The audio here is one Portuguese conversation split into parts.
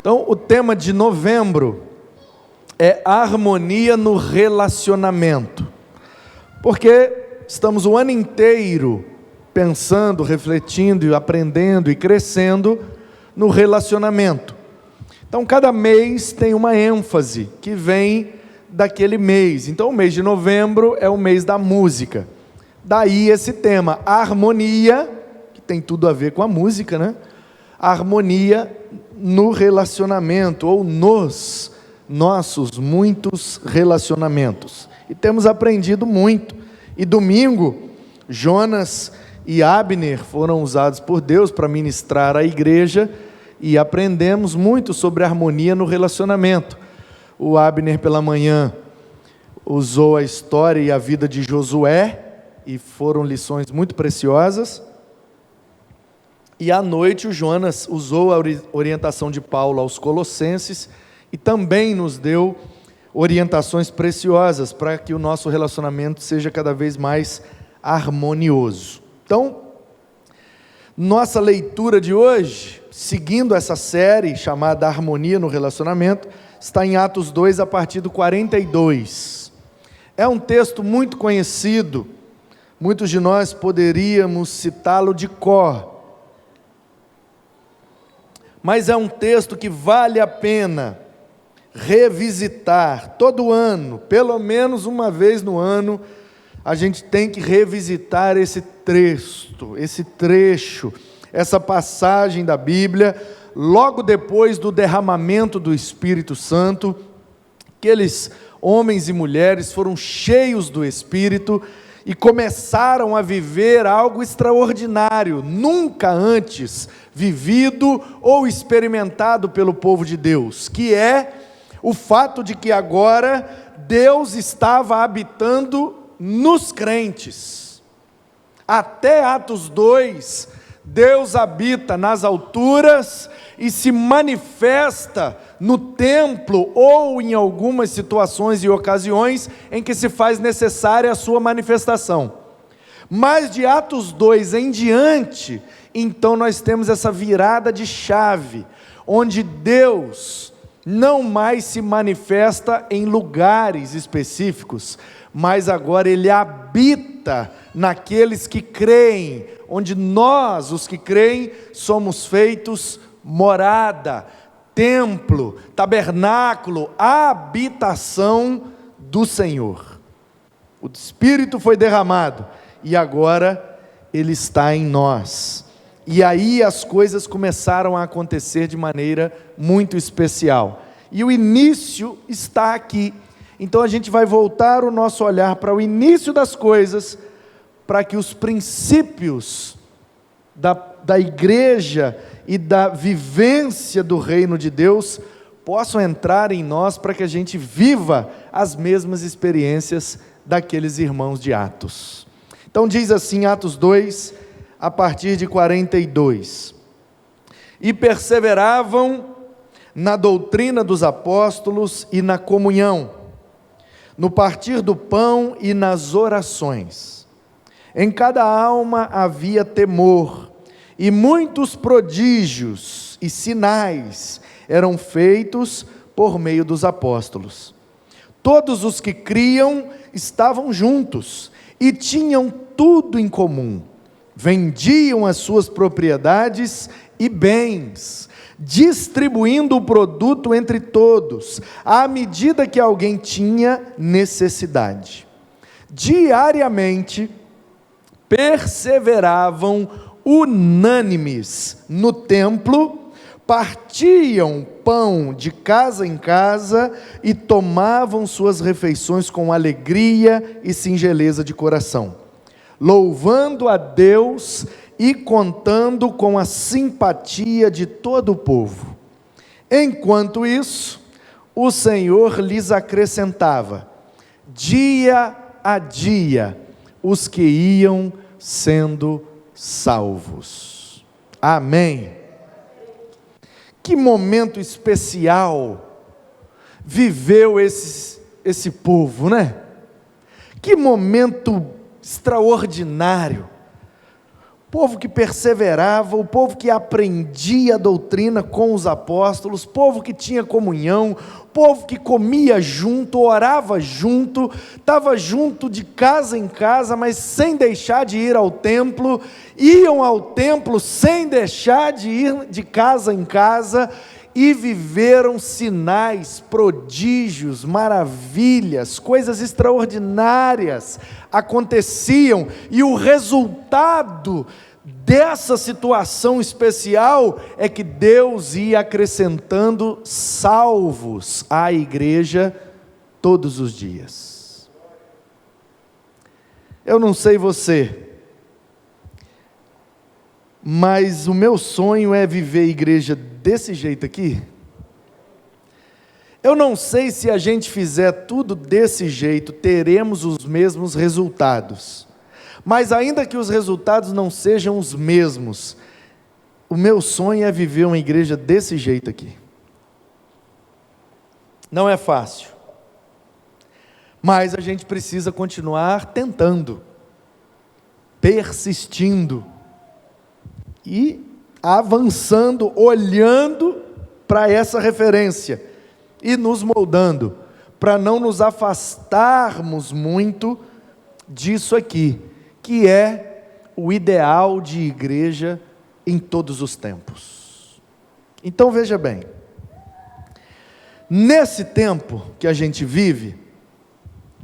Então, o tema de novembro é harmonia no relacionamento, porque estamos o ano inteiro pensando, refletindo, aprendendo e crescendo no relacionamento. Então, cada mês tem uma ênfase que vem daquele mês. Então, o mês de novembro é o mês da música. Daí esse tema, harmonia, que tem tudo a ver com a música, né? Harmonia no relacionamento, ou nos nossos muitos relacionamentos. E temos aprendido muito. E domingo, Jonas e Abner foram usados por Deus para ministrar à igreja, e aprendemos muito sobre harmonia no relacionamento. O Abner pela manhã usou a história e a vida de Josué, e foram lições muito preciosas. E à noite o Jonas usou a orientação de Paulo aos Colossenses, e também nos deu orientações preciosas para que o nosso relacionamento seja cada vez mais harmonioso. Então, nossa leitura de hoje, seguindo essa série chamada Harmonia no Relacionamento, está em Atos 2, a partir do 42. É um texto muito conhecido, muitos de nós poderíamos citá-lo de cor, mas é um texto que vale a pena revisitar todo ano, pelo menos uma vez no ano. A gente tem que revisitar esse texto, esse trecho, essa passagem da Bíblia, logo depois do derramamento do Espírito Santo. Aqueles homens e mulheres foram cheios do Espírito e começaram a viver algo extraordinário, nunca antes vivido ou experimentado pelo povo de Deus, que é o fato de que agora Deus estava habitando nos crentes. Até Atos 2, Deus habita nas alturas e se manifesta no templo, ou em algumas situações e ocasiões em que se faz necessária a sua manifestação. Mas de Atos 2 em diante, então nós temos essa virada de chave, onde Deus não mais se manifesta em lugares específicos, mas agora Ele habita naqueles que creem, onde nós, os que creem, somos feitos morada, templo, tabernáculo, habitação do Senhor. O Espírito foi derramado e agora Ele está em nós. E aí as coisas começaram a acontecer de maneira muito especial. E o início está aqui. Então a gente vai voltar o nosso olhar para o início das coisas, para que os princípios da igreja e da vivência do reino de Deus possam entrar em nós, para que a gente viva as mesmas experiências daqueles irmãos de Atos. Então diz assim, Atos 2, a partir de 42. E perseveravam na doutrina dos apóstolos e na comunhão, no partir do pão e nas orações. Em cada alma havia temor, e muitos prodígios e sinais eram feitos por meio dos apóstolos. Todos os que criam estavam juntos e tinham tudo em comum. Vendiam as suas propriedades e bens, distribuindo o produto entre todos, à medida que alguém tinha necessidade. Diariamente perseveravam unânimes no templo, partiam pão de casa em casa e tomavam suas refeições com alegria e singeleza de coração, louvando a Deus e contando com a simpatia de todo o povo. Enquanto isso, o Senhor lhes acrescentava, dia a dia, os que iam sendo salvos. Amém. Que momento especial viveu esse povo, né? Que momento extraordinário. povo que perseverava, o povo que aprendia a doutrina com os apóstolos, povo que tinha comunhão, povo que comia junto, orava junto, estava junto de casa em casa, mas sem deixar de ir ao templo, iam ao templo sem deixar de ir de casa em casa, e viveram sinais, prodígios, maravilhas, coisas extraordinárias aconteciam, e o resultado dessa situação especial é que Deus ia acrescentando salvos à igreja todos os dias. Eu não sei você, mas o meu sonho é viver igreja desse jeito aqui. Eu não sei se a gente fizer tudo desse jeito, teremos os mesmos resultados. Mas ainda que os resultados não sejam os mesmos, o meu sonho é viver uma igreja desse jeito aqui. Não é fácil. Mas a gente precisa continuar tentando, persistindo e avançando, olhando para essa referência e nos moldando, para não nos afastarmos muito disso aqui, que é o ideal de igreja em todos os tempos. Então veja bem, nesse tempo que a gente vive,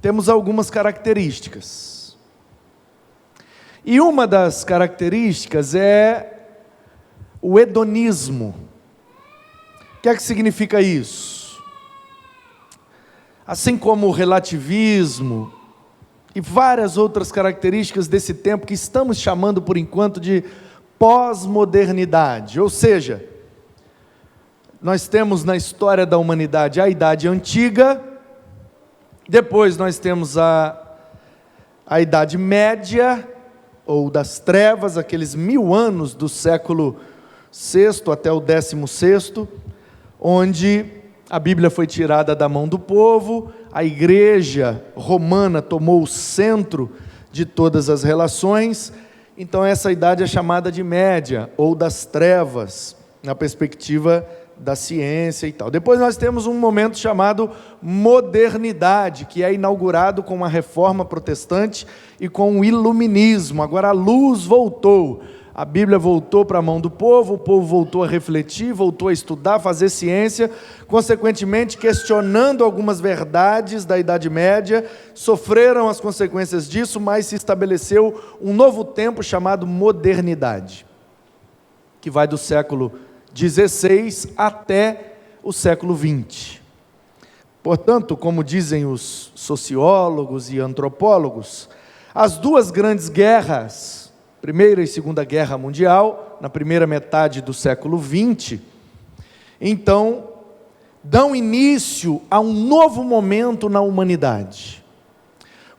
temos algumas características, e uma das características é o hedonismo. O que é que significa isso? Assim como o relativismo e várias outras características desse tempo que estamos chamando por enquanto de pós-modernidade, ou seja, nós temos na história da humanidade a Idade Antiga, depois nós temos a Idade Média, ou das trevas, aqueles 1000 anos do século VI até o 16º, onde a Bíblia foi tirada da mão do povo, a igreja romana tomou o centro de todas as relações, então essa idade é chamada de média, ou das trevas, na perspectiva da ciência e tal. Depois nós temos um momento chamado modernidade, que é inaugurado com a reforma protestante e com o iluminismo. Agora a luz voltou, a Bíblia voltou para a mão do povo, o povo voltou a refletir, voltou a estudar, fazer ciência, consequentemente questionando algumas verdades da Idade Média, sofreram as consequências disso, mas se estabeleceu um novo tempo chamado modernidade, que vai do século XVI até o século XX. Portanto, como dizem os sociólogos e antropólogos, as duas grandes guerras, Primeira e Segunda Guerra Mundial, na primeira metade do século XX, então, dão início a um novo momento na humanidade.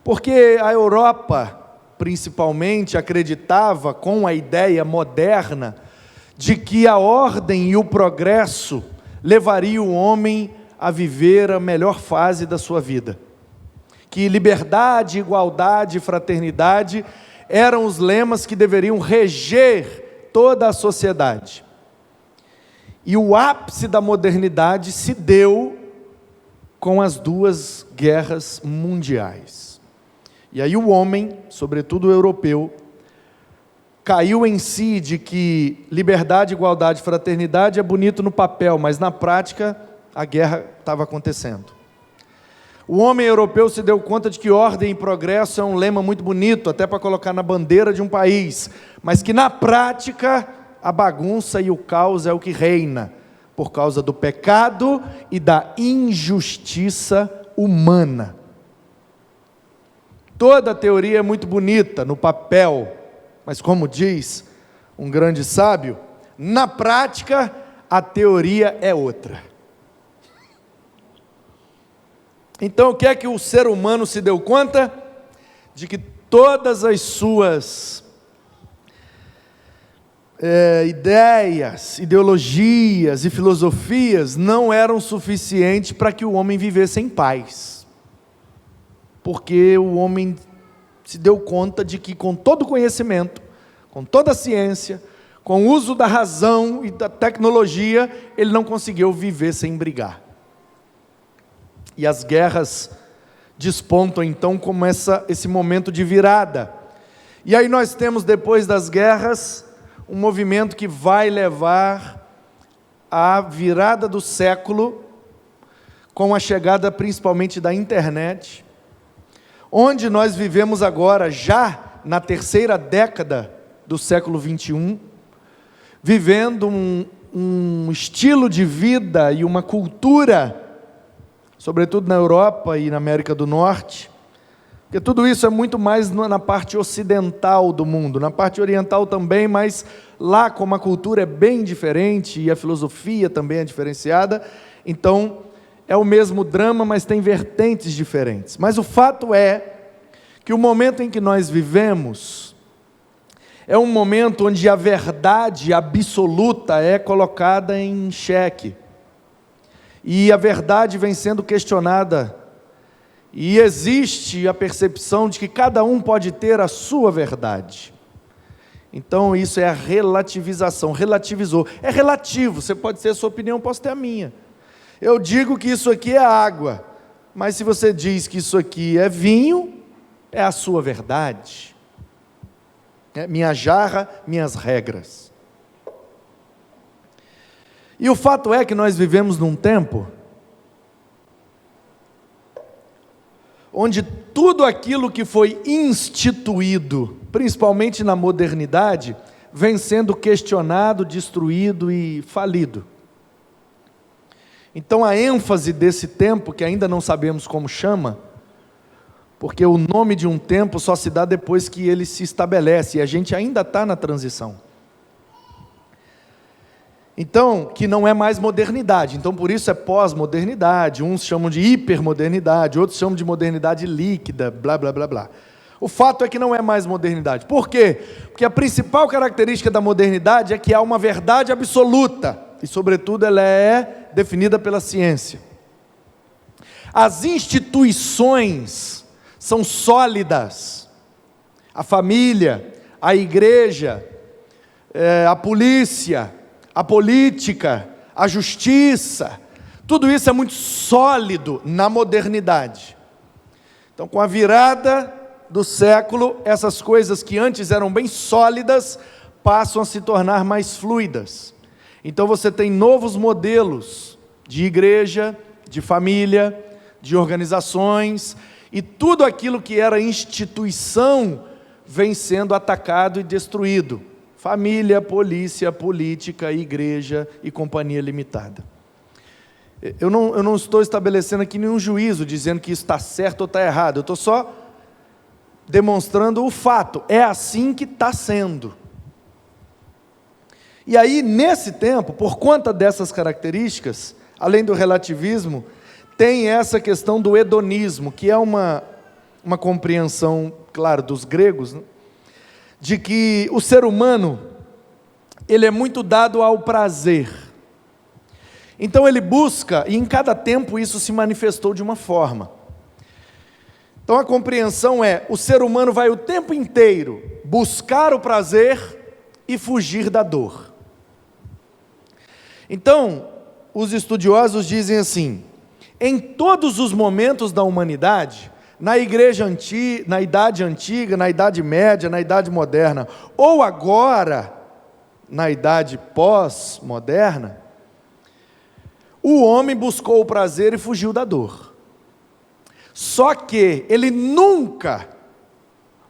Porque a Europa, principalmente, acreditava com a ideia moderna de que a ordem e o progresso levaria o homem a viver a melhor fase da sua vida. Que liberdade, igualdade e fraternidade eram os lemas que deveriam reger toda a sociedade. E o ápice da modernidade se deu com as duas guerras mundiais. E aí o homem, sobretudo o europeu, caiu em si de que liberdade, igualdade e fraternidade é bonito no papel, mas na prática a guerra estava acontecendo. O homem europeu se deu conta de que ordem e progresso é um lema muito bonito, até para colocar na bandeira de um país, mas que na prática a bagunça e o caos é o que reina, por causa do pecado e da injustiça humana. Toda a teoria é muito bonita no papel, mas como diz um grande sábio, na prática a teoria é outra. Então o que é que o ser humano se deu conta? De que todas as suas ideias, ideologias e filosofias não eram suficientes para que o homem vivesse em paz. Porque o homem se deu conta de que com todo conhecimento, com toda a ciência, com o uso da razão e da tecnologia, ele não conseguiu viver sem brigar. E as guerras despontam então como esse momento de virada. E aí nós temos, depois das guerras, um movimento que vai levar à virada do século, com a chegada principalmente da internet, onde nós vivemos agora, já na terceira década do século 21, vivendo um estilo de vida e uma cultura, sobretudo na Europa e na América do Norte, porque tudo isso é muito mais na parte ocidental do mundo, na parte oriental também, mas lá como a cultura é bem diferente e a filosofia também é diferenciada, então é o mesmo drama, mas tem vertentes diferentes. Mas o fato é que o momento em que nós vivemos é um momento onde a verdade absoluta é colocada em xeque. E a verdade vem sendo questionada. E existe a percepção de que cada um pode ter a sua verdade. Então isso é a relativização, relativizou. É relativo, você pode ter a sua opinião, posso ter a minha. Eu digo que isso aqui é água, mas se você diz que isso aqui é vinho, é a sua verdade. É minha jarra, minhas regras. E o fato é que nós vivemos num tempo onde tudo aquilo que foi instituído, principalmente na modernidade, vem sendo questionado, destruído e falido. Então a ênfase desse tempo, que ainda não sabemos como chama, porque o nome de um tempo só se dá depois que ele se estabelece, e a gente ainda está na transição. Então, que não é mais modernidade, então por isso é pós-modernidade, uns chamam de hipermodernidade, outros chamam de modernidade líquida, blá, blá, blá, blá. O fato é que não é mais modernidade. Por quê? Porque a principal característica da modernidade é que há uma verdade absoluta, e sobretudo ela é definida pela ciência. As instituições são sólidas, a família, a igreja, a polícia, a política, a justiça, tudo isso é muito sólido na modernidade. Então, com a virada do século, essas coisas que antes eram bem sólidas, passam a se tornar mais fluidas. Então você tem novos modelos de igreja, de família, de organizações, e tudo aquilo que era instituição vem sendo atacado e destruído. Família, polícia, política, igreja e companhia limitada. Eu não estou estabelecendo aqui nenhum juízo, dizendo que isso está certo ou está errado. Eu estou só demonstrando o fato. É assim que está sendo. E aí, nesse tempo, por conta dessas características, além do relativismo, tem essa questão do hedonismo, que é uma compreensão, claro, dos gregos, né? De que o ser humano, ele é muito dado ao prazer. Então ele busca, e em cada tempo isso se manifestou de uma forma. Então a compreensão é, o ser humano vai o tempo inteiro buscar o prazer e fugir da dor. Então, os estudiosos dizem assim, em todos os momentos da humanidade, na igreja antiga, na idade antiga, na idade média, na idade moderna, ou agora, na idade pós-moderna, o homem buscou o prazer e fugiu da dor. Só que ele nunca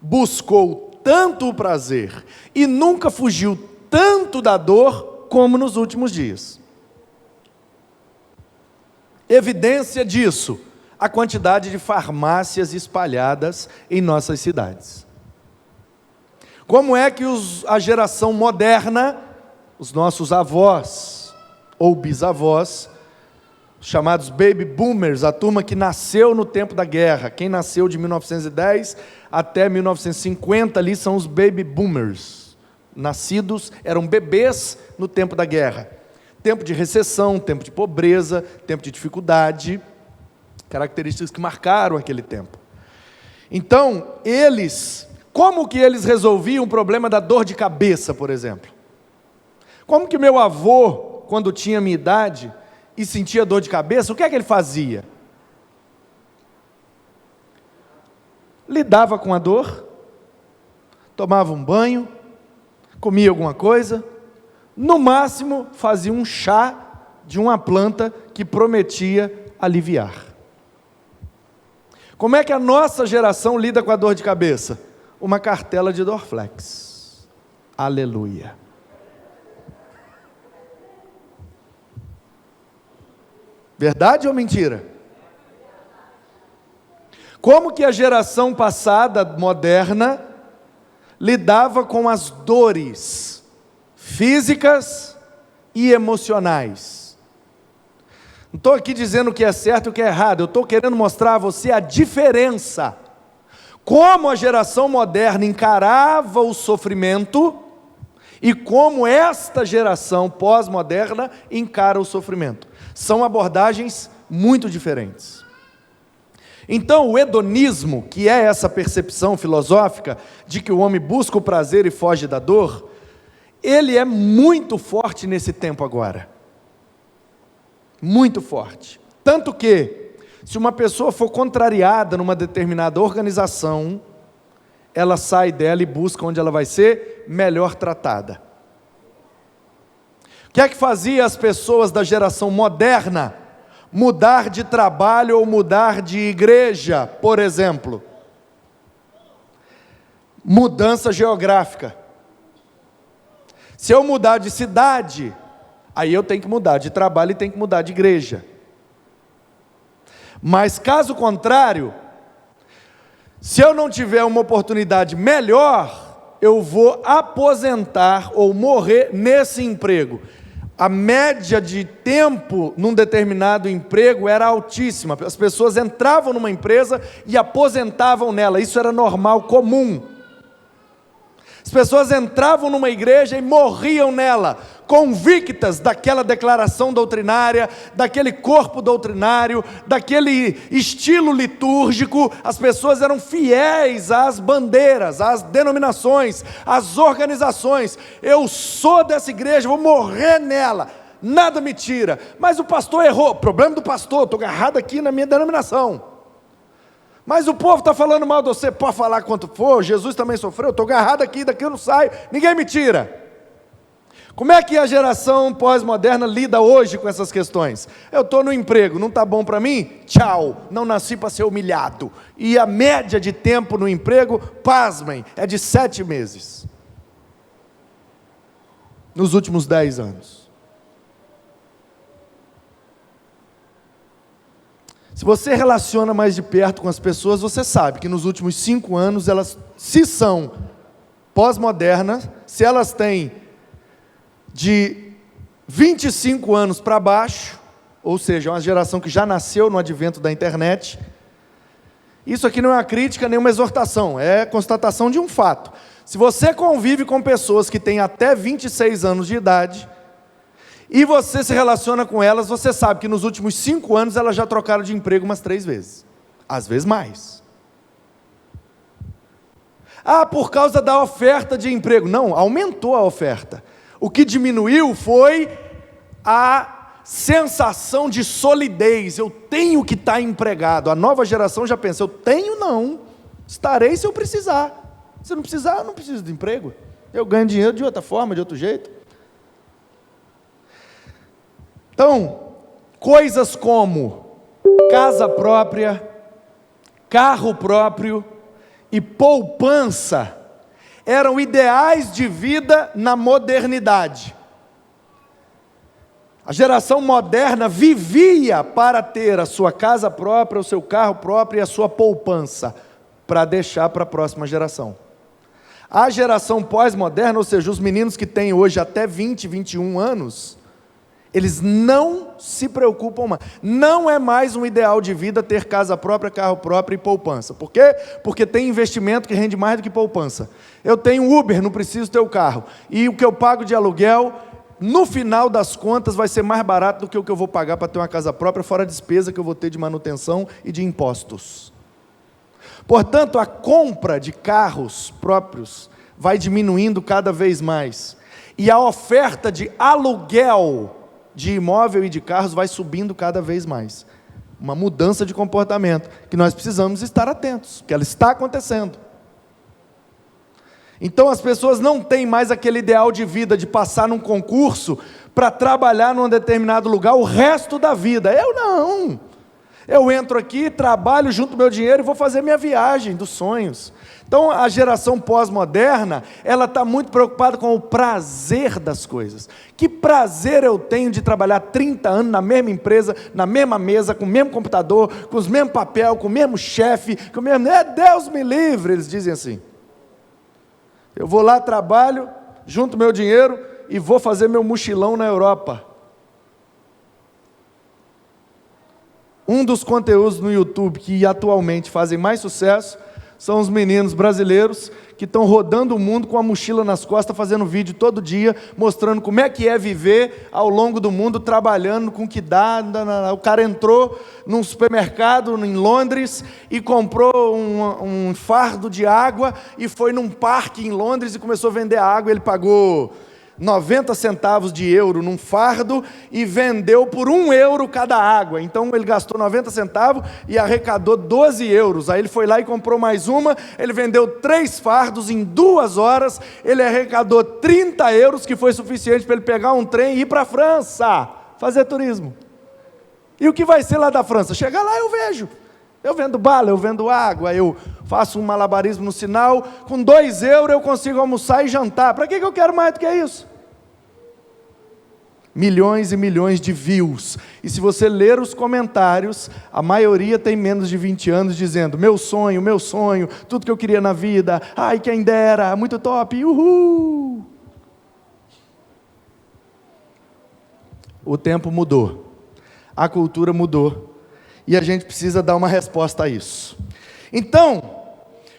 buscou tanto o prazer e nunca fugiu tanto da dor como nos últimos dias. Evidência disso, a quantidade de farmácias espalhadas em nossas cidades. Como é que a geração moderna, os nossos avós ou bisavós, chamados baby boomers, a turma que nasceu no tempo da guerra, quem nasceu de 1910 até 1950 ali são os baby boomers, nascidos, eram bebês no tempo da guerra, tempo de recessão, tempo de pobreza, tempo de dificuldade, características que marcaram aquele tempo. Então, eles Como que eles resolviam o problema da dor de cabeça, por exemplo? Como que meu avô, quando tinha minha idade e sentia dor de cabeça, o que é que ele fazia? Lidava com a dor, tomava um banho, comia alguma coisa, no máximo fazia um chá de uma planta que prometia aliviar. Como é que a nossa geração lida com a dor de cabeça? Uma cartela de Dorflex. Aleluia. Verdade ou mentira? Como que a geração passada, moderna, lidava com as dores físicas e emocionais? Não estou aqui dizendo o que é certo e o que é errado, eu estou querendo mostrar a você a diferença. Como a geração moderna encarava o sofrimento e como esta geração pós-moderna encara o sofrimento. São abordagens muito diferentes. Então, o hedonismo, que é essa percepção filosófica de que o homem busca o prazer e foge da dor, ele é muito forte nesse tempo agora. Muito forte. Tanto que, se uma pessoa for contrariada numa determinada organização, ela sai dela e busca onde ela vai ser melhor tratada. O que é que fazia as pessoas da geração moderna mudar de trabalho ou mudar de igreja, por exemplo? Mudança geográfica. Se eu mudar de cidade, aí eu tenho que mudar de trabalho e tenho que mudar de igreja. Mas caso contrário, se eu não tiver uma oportunidade melhor, eu vou aposentar ou morrer nesse emprego. A média de tempo num determinado emprego era altíssima. As pessoas entravam numa empresa e aposentavam nela. Isso era normal, comum. As pessoas entravam numa igreja e morriam nela, convictas daquela declaração doutrinária, daquele corpo doutrinário, daquele estilo litúrgico. As pessoas eram fiéis às bandeiras, às denominações, às organizações. Eu sou dessa igreja, vou morrer nela, nada me tira. Mas o pastor errou, problema do pastor, estou agarrado aqui na minha denominação. Mas o povo está falando mal de você, pode falar quanto for, Jesus também sofreu, estou agarrado aqui, daqui eu não saio, ninguém me tira. Como é que a geração pós-moderna lida hoje com essas questões? Eu estou no emprego, não está bom para mim? Tchau, não nasci para ser humilhado. E a média de tempo no emprego, pasmem, é de 7 meses. Nos últimos 10 anos. Se você relaciona mais de perto com as pessoas, você sabe que nos últimos 5 anos, elas, se são pós-modernas, se elas têm de 25 anos para baixo, ou seja, uma geração que já nasceu no advento da internet, isso aqui não é uma crítica nem uma exortação, é constatação de um fato. Se você convive com pessoas que têm até 26 anos de idade, e você se relaciona com elas, você sabe que nos últimos 5 anos elas já trocaram de emprego umas 3 vezes. Às vezes mais. Ah, por causa da oferta de emprego. Não, aumentou a oferta. O que diminuiu foi a sensação de solidez. Eu tenho que estar empregado. A nova geração já pensa, eu tenho não. Estarei se eu precisar. Se eu não precisar, eu não preciso de emprego. Eu ganho dinheiro de outra forma, de outro jeito. Então, coisas como casa própria, carro próprio e poupança eram ideais de vida na modernidade. A geração moderna vivia para ter a sua casa própria, o seu carro próprio e a sua poupança, para deixar para a próxima geração. A geração pós-moderna, ou seja, os meninos que têm hoje até 20, 21 anos, eles não se preocupam mais. Não é mais um ideal de vida ter casa própria, carro próprio e poupança. Por quê? Porque tem investimento que rende mais do que poupança. Eu tenho Uber, não preciso ter o carro. E o que eu pago de aluguel, no final das contas, vai ser mais barato do que o que eu vou pagar para ter uma casa própria, fora a despesa que eu vou ter de manutenção e de impostos. Portanto, a compra de carros próprios vai diminuindo cada vez mais, e a oferta de aluguel de imóvel e de carros vai subindo cada vez mais. Uma mudança de comportamento que nós precisamos estar atentos, que ela está acontecendo. Então as pessoas não têm mais aquele ideal de vida de passar num concurso para trabalhar num determinado lugar o resto da vida. Eu não. Eu entro aqui, trabalho, junto meu dinheiro e vou fazer minha viagem dos sonhos. Então a geração pós-moderna, ela está muito preocupada com o prazer das coisas. Que prazer eu tenho de trabalhar 30 anos na mesma empresa, na mesma mesa, com o mesmo computador, com os mesmos papel, com o mesmo chefe, com o mesmo... Deus me livre, eles dizem assim. Eu vou lá, trabalho, junto meu dinheiro e vou fazer meu mochilão na Europa. Um dos conteúdos no YouTube que atualmente fazem mais sucesso são os meninos brasileiros que estão rodando o mundo com a mochila nas costas, fazendo vídeo todo dia, mostrando como é que é viver ao longo do mundo, trabalhando com o que dá. O cara entrou num supermercado em Londres e comprou um fardo de água e foi num parque em Londres e começou a vender água. Ele pagou 90 centavos de euro num fardo e vendeu por €1 cada água. Então ele gastou 90 centavos e arrecadou 12 euros. Aí ele foi lá e comprou mais uma, ele vendeu 3 fardos em 2 horas, ele arrecadou 30 euros, que foi suficiente para ele pegar um trem e ir para a França, fazer turismo. E o que vai ser lá da França? Chegar lá eu vejo. Eu vendo bala, eu vendo água, eu faço um malabarismo no sinal, com 2 euros eu consigo almoçar e jantar. Para que eu quero mais do que isso? Milhões e milhões de views. E se você ler os comentários, a maioria tem menos de 20 anos dizendo: meu sonho, tudo que eu queria na vida, ai quem dera, muito top, uhul. O tempo mudou, a cultura mudou. E a gente precisa dar uma resposta a isso. Então,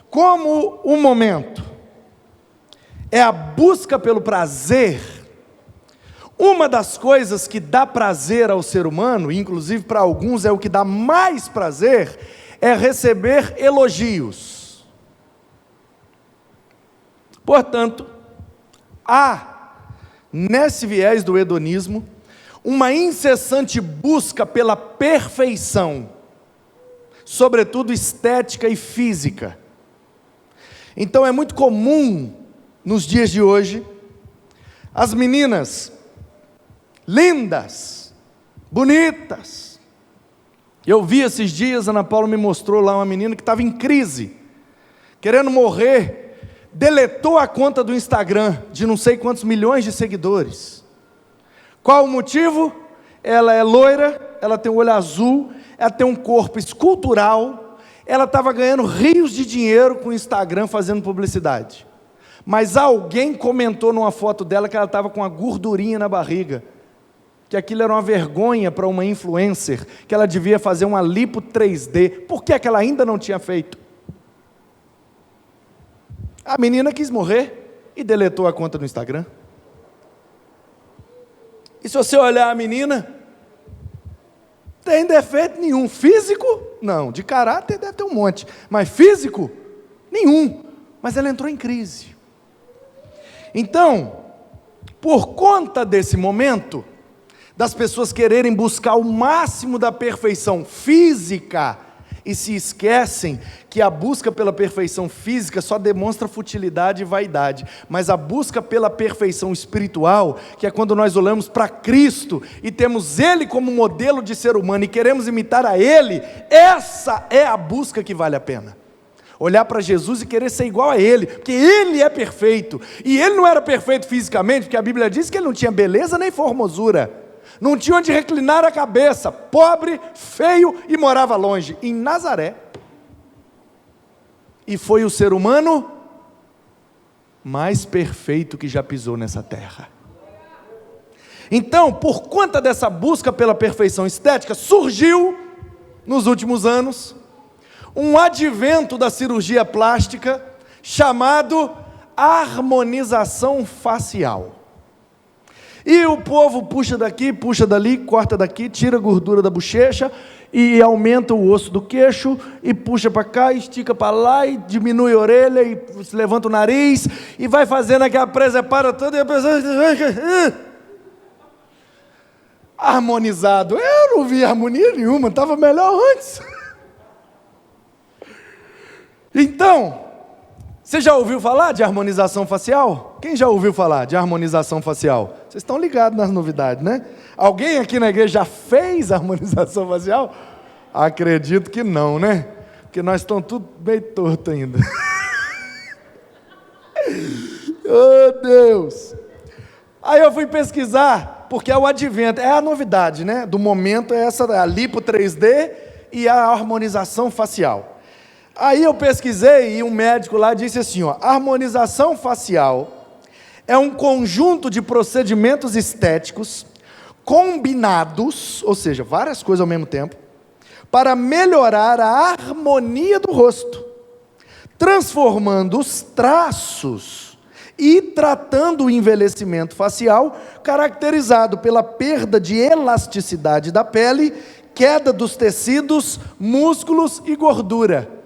como o momento é a busca pelo prazer, uma das coisas que dá prazer ao ser humano, inclusive para alguns é o que dá mais prazer, é receber elogios. Portanto, há, nesse viés do hedonismo, uma incessante busca pela perfeição, sobretudo estética e física. Então é muito comum, nos dias de hoje, as meninas lindas, bonitas. Eu vi esses dias, a Ana Paula me mostrou lá uma menina que estava em crise, querendo morrer, deletou a conta do Instagram, de não sei quantos milhões de seguidores. Qual o motivo? Ela é loira, ela tem o olho azul, ela tem um corpo escultural, ela estava ganhando rios de dinheiro com o Instagram fazendo publicidade. Mas alguém comentou numa foto dela que ela estava com uma gordurinha na barriga, que aquilo era uma vergonha para uma influencer, que ela devia fazer uma lipo 3D. Por que ela ainda não tinha feito? A menina quis morrer e deletou a conta no Instagram. E se você olhar a menina, tem defeito nenhum. Físico? Não. De caráter deve ter um monte. Mas físico? Nenhum. Mas ela entrou em crise. Então, por conta desse momento, das pessoas quererem buscar o máximo da perfeição física, e se esquecem que a busca pela perfeição física só demonstra futilidade e vaidade, mas a busca pela perfeição espiritual, que é quando nós olhamos para Cristo e temos Ele como modelo de ser humano e queremos imitar a Ele, essa é a busca que vale a pena. Olhar para Jesus e querer ser igual a Ele, porque Ele é perfeito, e Ele não era perfeito fisicamente, porque a Bíblia diz que Ele não tinha beleza nem formosura, não tinha onde reclinar a cabeça, pobre, feio e morava longe, em Nazaré. E foi o ser humano mais perfeito que já pisou nessa terra. Então, por conta dessa busca pela perfeição estética, surgiu, nos últimos anos, um advento da cirurgia plástica, chamado harmonização facial. E o povo puxa daqui, puxa dali, corta daqui, tira a gordura da bochecha e aumenta o osso do queixo, e puxa para cá, estica para lá, e diminui a orelha, e levanta o nariz, e vai fazendo aquela presepada toda, e a pessoa... harmonizado. Eu não vi harmonia nenhuma, estava melhor antes. Então, você já ouviu falar de harmonização facial? Quem já ouviu falar de harmonização facial? Vocês estão ligados nas novidades, né? Alguém aqui na igreja já fez harmonização facial? Acredito que não, né? Porque nós estamos tudo meio torto ainda. Oh, Deus! Aí eu fui pesquisar, porque é o advento, é a novidade, né? Do momento é essa, a lipo 3D e a harmonização facial. Aí eu pesquisei e um médico lá disse assim, ó, harmonização facial é um conjunto de procedimentos estéticos combinados, ou seja, várias coisas ao mesmo tempo, para melhorar a harmonia do rosto, transformando os traços e tratando o envelhecimento facial, caracterizado pela perda de elasticidade da pele, queda dos tecidos, músculos e gordura.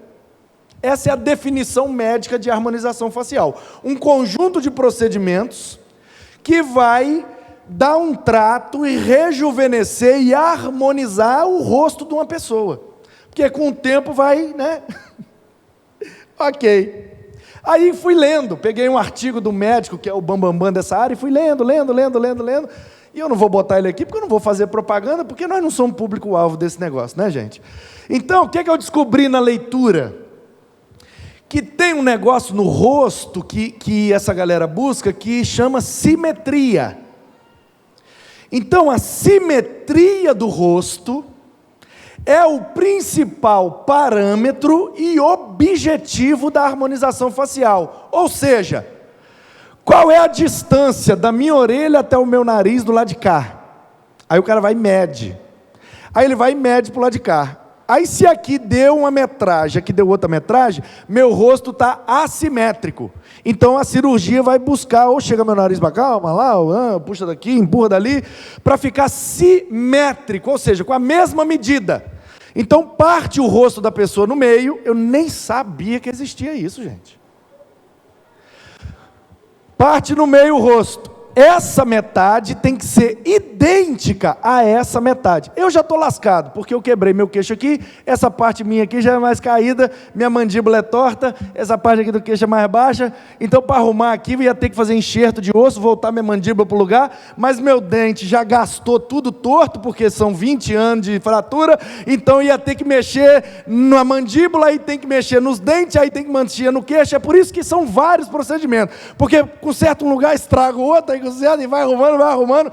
Essa é a definição médica de harmonização facial. Um conjunto de procedimentos que vai dar um trato e rejuvenescer e harmonizar o rosto de uma pessoa. Porque com o tempo vai, né? Ok. Aí fui lendo, peguei um artigo do médico, que é o bambambam dessa área, e fui lendo. E eu não vou botar ele aqui, porque eu não vou fazer propaganda, porque nós não somos público-alvo desse negócio, né, gente? Então, o que eu descobri na leitura? Que tem um negócio no rosto que essa galera busca, que chama simetria. Então, a simetria do rosto é o principal parâmetro e objetivo da harmonização facial. Ou seja, qual é a distância da minha orelha até o meu nariz do lado de cá? Aí o cara vai e mede. Aí ele vai e mede para o lado de cá. Aí se aqui deu uma metragem, aqui deu outra metragem, meu rosto está assimétrico. Então a cirurgia vai buscar, ou chega meu nariz para cá, lá, puxa daqui, empurra dali, para ficar simétrico, ou seja, com a mesma medida. Então parte o rosto da pessoa no meio, eu nem sabia que existia isso, gente. Parte no meio o rosto. Essa metade tem que ser idêntica a essa metade. Eu já estou lascado, porque eu quebrei meu queixo aqui, essa parte minha aqui já é mais caída, minha mandíbula é torta, essa parte aqui do queixo é mais baixa, então para arrumar aqui eu ia ter que fazer enxerto de osso, voltar minha mandíbula para o lugar, mas meu dente já gastou tudo torto, porque são 20 anos de fratura, então ia ter que mexer na mandíbula, aí tem que mexer nos dentes, aí tem que mexer no queixo, é por isso que são vários procedimentos, porque com certo lugar estraga o outro, aí e vai arrumando.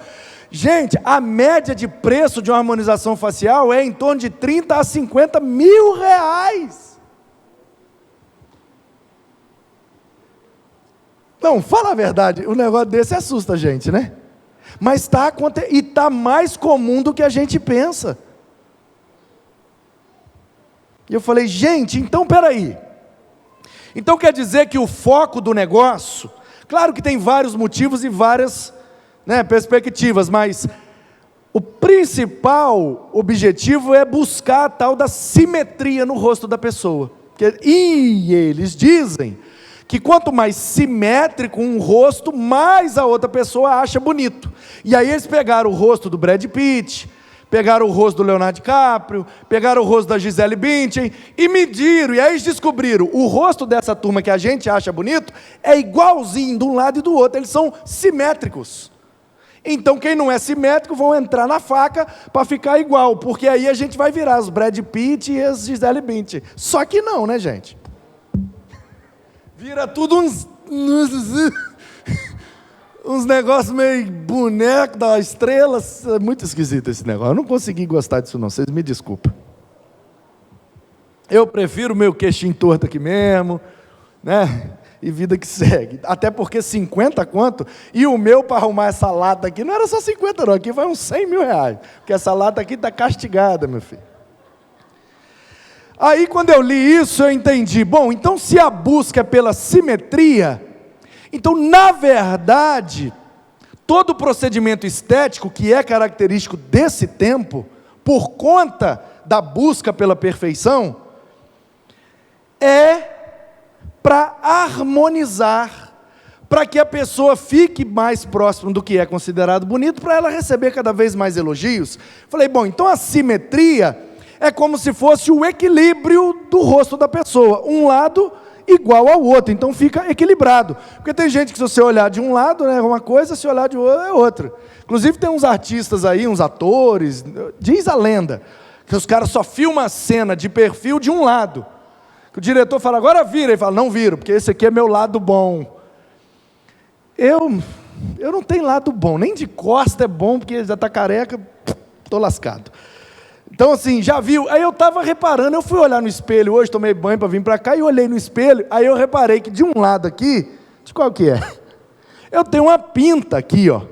Gente, a média de preço de uma harmonização facial é em torno de 30 a 50 mil reais. Não, fala a verdade, um negócio desse assusta a gente, né? Mas está acontecendo, e está mais comum do que a gente pensa. E eu falei, gente, então peraí. Então quer dizer que o foco do negócio... Claro que tem vários motivos e várias, perspectivas, mas o principal objetivo é buscar a tal da simetria no rosto da pessoa. E eles dizem que quanto mais simétrico um rosto, mais a outra pessoa acha bonito. E aí eles pegaram o rosto do Brad Pitt, pegaram o rosto do Leonardo DiCaprio, pegaram o rosto da Gisele Bündchen e mediram, e aí eles descobriram, o rosto dessa turma que a gente acha bonito, é igualzinho de um lado e do outro, eles são simétricos. Então quem não é simétrico vão entrar na faca para ficar igual, porque aí a gente vai virar os Brad Pitt e as Gisele Bündchen. Só que não, né, gente? Vira tudo uns negócios meio boneco da estrela, é muito esquisito esse negócio, eu não consegui gostar disso não, vocês me desculpem. Eu prefiro o meu queixinho torto aqui mesmo, né, e vida que segue, até porque 50 quanto, e o meu para arrumar essa lata aqui, não era só 50 não, aqui vai uns 100 mil reais, porque essa lata aqui está castigada, meu filho. Aí quando eu li isso, eu entendi, bom, então se a busca é pela simetria, então, na verdade, todo procedimento estético que é característico desse tempo, por conta da busca pela perfeição, é para harmonizar, para que a pessoa fique mais próximo do que é considerado bonito, para ela receber cada vez mais elogios. Falei, bom, então a simetria é como se fosse o equilíbrio do rosto da pessoa, um lado igual ao outro, então fica equilibrado. Porque tem gente que se você olhar de um lado é uma coisa, se olhar de outro é outra. Inclusive tem uns artistas aí, uns atores, diz a lenda, que os caras só filmam a cena de perfil de um lado. Que o diretor fala, agora vira, ele fala, não viro, porque esse aqui é meu lado bom. Eu não tenho lado bom, nem de costa é bom, porque já está careca, estou lascado. Então assim, já viu? Aí eu estava reparando, eu fui olhar no espelho hoje, tomei banho para vir para cá, e olhei no espelho, aí eu reparei que de um lado aqui, de qual que é? Eu tenho uma pinta aqui, ó.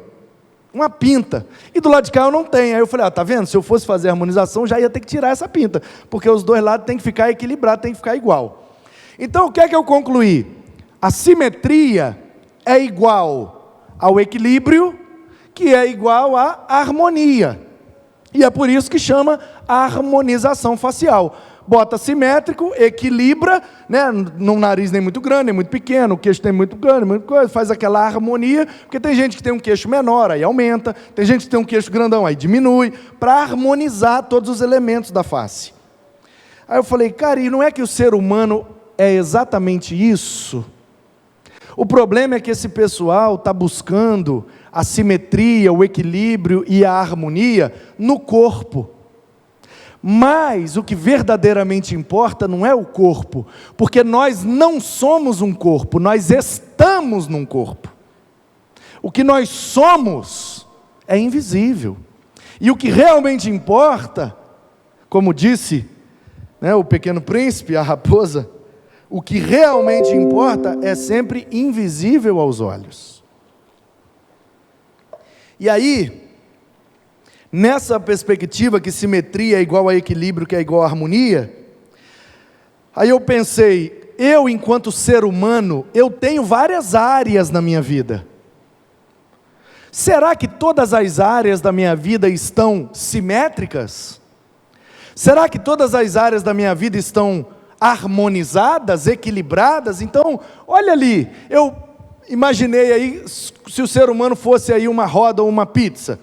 Uma pinta. E do lado de cá eu não tenho. Aí eu falei, tá vendo? Se eu fosse fazer a harmonização, já ia ter que tirar essa pinta, porque os dois lados tem que ficar equilibrado, tem que ficar igual. Então o que é que eu concluí? A simetria é igual ao equilíbrio, que é igual à harmonia. E é por isso que chama harmonização facial. Bota simétrico, equilibra, né? No nariz nem muito grande, nem muito pequeno, o queixo nem muito grande, muito coisa, faz aquela harmonia, porque tem gente que tem um queixo menor, aí aumenta, tem gente que tem um queixo grandão, aí diminui, para harmonizar todos os elementos da face. Aí eu falei, cara, e não é que o ser humano é exatamente isso? O problema é que esse pessoal está buscando a simetria, o equilíbrio e a harmonia no corpo. Mas o que verdadeiramente importa não é o corpo, porque nós não somos um corpo, nós estamos num corpo. O que nós somos é invisível. E o que realmente importa, como disse, né, o Pequeno Príncipe, a raposa, o que realmente importa é sempre invisível aos olhos. E aí, nessa perspectiva que simetria é igual a equilíbrio, que é igual a harmonia, aí eu pensei, eu enquanto ser humano, eu tenho várias áreas na minha vida. Será que todas as áreas da minha vida estão simétricas? Será que todas as áreas da minha vida estão harmonizadas, equilibradas? Então, olha ali, eu imaginei aí, se o ser humano fosse aí uma roda ou uma pizza.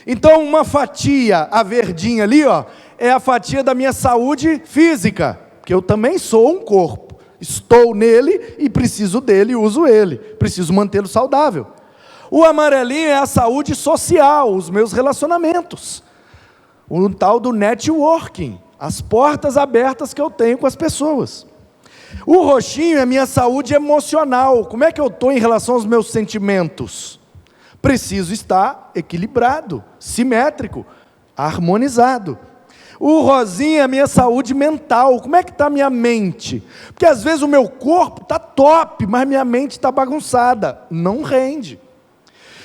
Então, uma fatia, a verdinha ali, ó, é a fatia da minha saúde física, porque eu também sou um corpo, estou nele e preciso dele e uso ele, preciso mantê-lo saudável. O amarelinho é a saúde social, os meus relacionamentos, o tal do networking, as portas abertas que eu tenho com as pessoas. O roxinho é a minha saúde emocional, como é que eu estou em relação aos meus sentimentos? Preciso estar equilibrado, simétrico, harmonizado. O rosinha é a minha saúde mental, como é que está a minha mente? Porque às vezes o meu corpo está top, mas minha mente está bagunçada, não rende.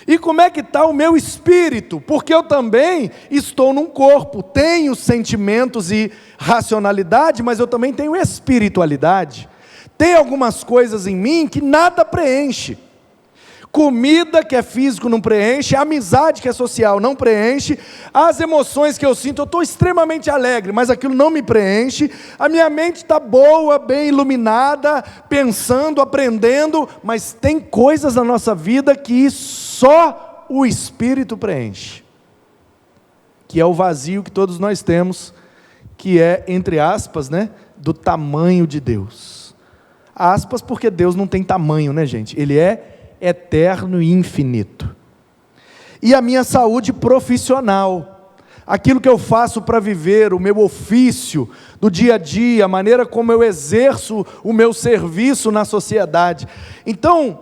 E como é que está o meu espírito? Porque eu também estou num corpo, tenho sentimentos e racionalidade, mas eu também tenho espiritualidade. Tem algumas coisas em mim que nada preenche. Comida que é físico não preenche, a amizade que é social não preenche, as emoções que eu sinto, eu estou extremamente alegre, mas aquilo não me preenche, a minha mente está boa, bem iluminada, pensando, aprendendo, mas tem coisas na nossa vida que só o Espírito preenche, que é o vazio que todos nós temos, que é, entre aspas, né, do tamanho de Deus. Aspas porque Deus não tem tamanho, né, gente? Ele é eterno e infinito. E a minha saúde profissional, aquilo que eu faço para viver, o meu ofício do dia a dia, a maneira como eu exerço o meu serviço na sociedade. Então,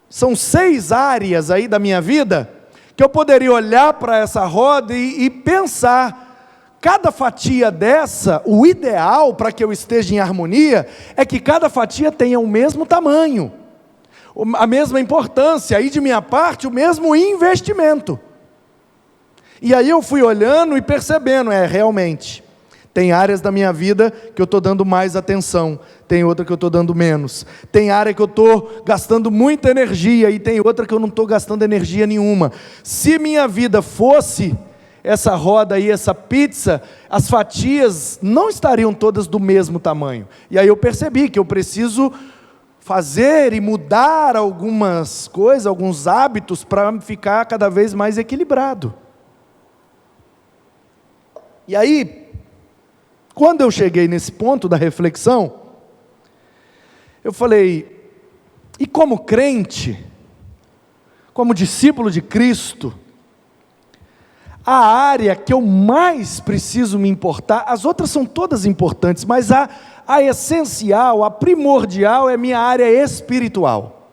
são 6 áreas aí da minha vida, que eu poderia olhar para essa roda e pensar, cada fatia dessa, o ideal para que eu esteja em harmonia, é que cada fatia tenha o mesmo tamanho, a mesma importância, aí de minha parte, o mesmo investimento. E aí eu fui olhando e percebendo, realmente, tem áreas da minha vida que eu estou dando mais atenção, tem outra que eu estou dando menos, tem área que eu estou gastando muita energia, e tem outra que eu não estou gastando energia nenhuma. Se minha vida fosse essa roda aí, essa pizza, as fatias não estariam todas do mesmo tamanho. E aí eu percebi que eu preciso fazer e mudar algumas coisas, alguns hábitos, para ficar cada vez mais equilibrado. E aí, quando eu cheguei nesse ponto da reflexão, eu falei, e como crente, como discípulo de Cristo, a área que eu mais preciso me importar, as outras são todas importantes, mas a essencial, a primordial é minha área espiritual.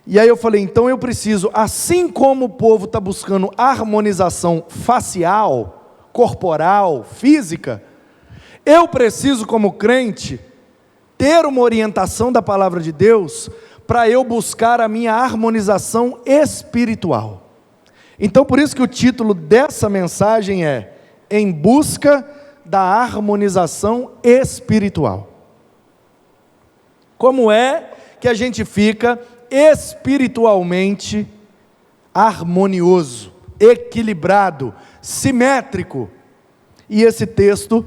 E aí eu falei, então eu preciso, assim como o povo está buscando harmonização facial, corporal, física, eu preciso como crente, ter uma orientação da palavra de Deus, para eu buscar a minha harmonização espiritual. Então por isso que o título dessa mensagem é, Em Busca da Harmonização Espiritual. Como é que a gente fica espiritualmente harmonioso, equilibrado, simétrico? E esse texto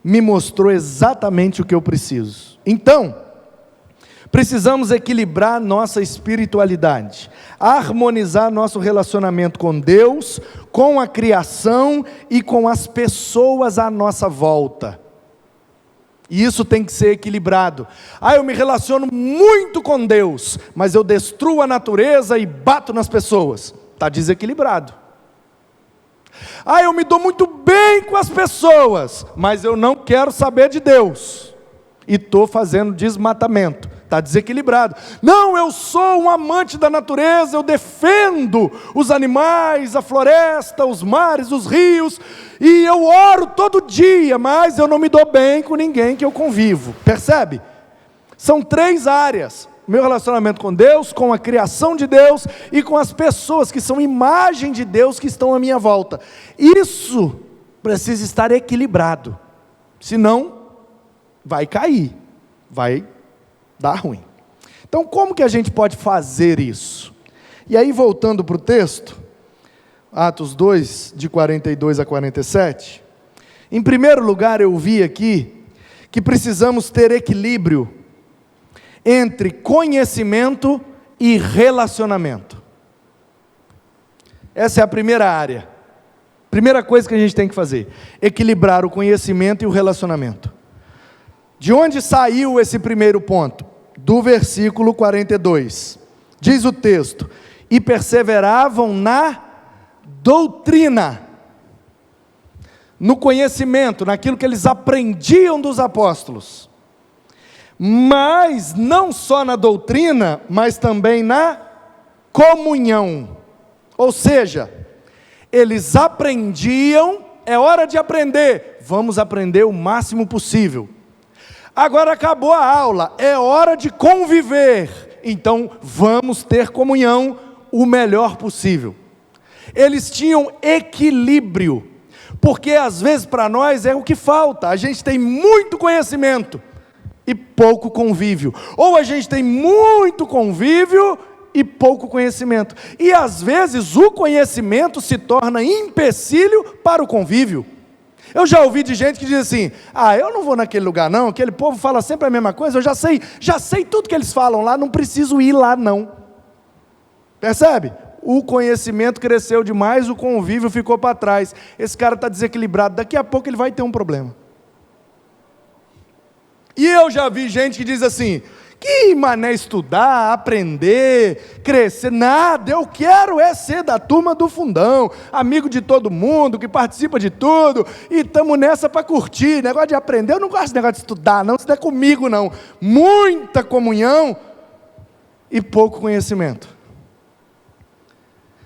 me mostrou exatamente o que eu preciso. Então, precisamos equilibrar nossa espiritualidade, harmonizar nosso relacionamento com Deus, com a criação e com as pessoas à nossa volta. E isso tem que ser equilibrado. Eu me relaciono muito com Deus, mas eu destruo a natureza e bato nas pessoas. Está desequilibrado. Eu me dou muito bem com as pessoas, mas eu não quero saber de Deus. E estou fazendo desmatamento. Está desequilibrado. Não, eu sou um amante da natureza, eu defendo os animais, a floresta, os mares, os rios, e eu oro todo dia, mas eu não me dou bem com ninguém que eu convivo. Percebe? São 3 áreas: meu relacionamento com Deus, com a criação de Deus e com as pessoas que são imagem de Deus que estão à minha volta. Isso precisa estar equilibrado, senão vai cair, vai dar ruim. Então como que a gente pode fazer isso? E aí voltando para o texto, Atos 2, de 42 a 47, em primeiro lugar eu vi aqui, que precisamos ter equilíbrio, entre conhecimento e relacionamento. Essa é a primeira área, primeira coisa que a gente tem que fazer, equilibrar o conhecimento e o relacionamento. De onde saiu esse primeiro ponto? Do versículo 42, diz o texto, e perseveravam na doutrina, no conhecimento, naquilo que eles aprendiam dos apóstolos, mas não só na doutrina, mas também na comunhão, ou seja, eles aprendiam, é hora de aprender, vamos aprender o máximo possível. Agora acabou a aula, é hora de conviver, então vamos ter comunhão o melhor possível. Eles tinham equilíbrio, porque às vezes para nós é o que falta, a gente tem muito conhecimento e pouco convívio, ou a gente tem muito convívio e pouco conhecimento, e às vezes o conhecimento se torna empecilho para o convívio. Eu já ouvi de gente que diz assim, eu não vou naquele lugar não, aquele povo fala sempre a mesma coisa, eu já sei tudo que eles falam lá, não preciso ir lá não. Percebe? O conhecimento cresceu demais, o convívio ficou para trás, esse cara está desequilibrado, daqui a pouco ele vai ter um problema. E eu já vi gente que diz assim, que mané estudar, aprender, crescer, nada, eu quero ser da turma do fundão, amigo de todo mundo, que participa de tudo, e estamos nessa para curtir, negócio de aprender, eu não gosto de negócio de estudar não, isso não é comigo não, muita comunhão e pouco conhecimento,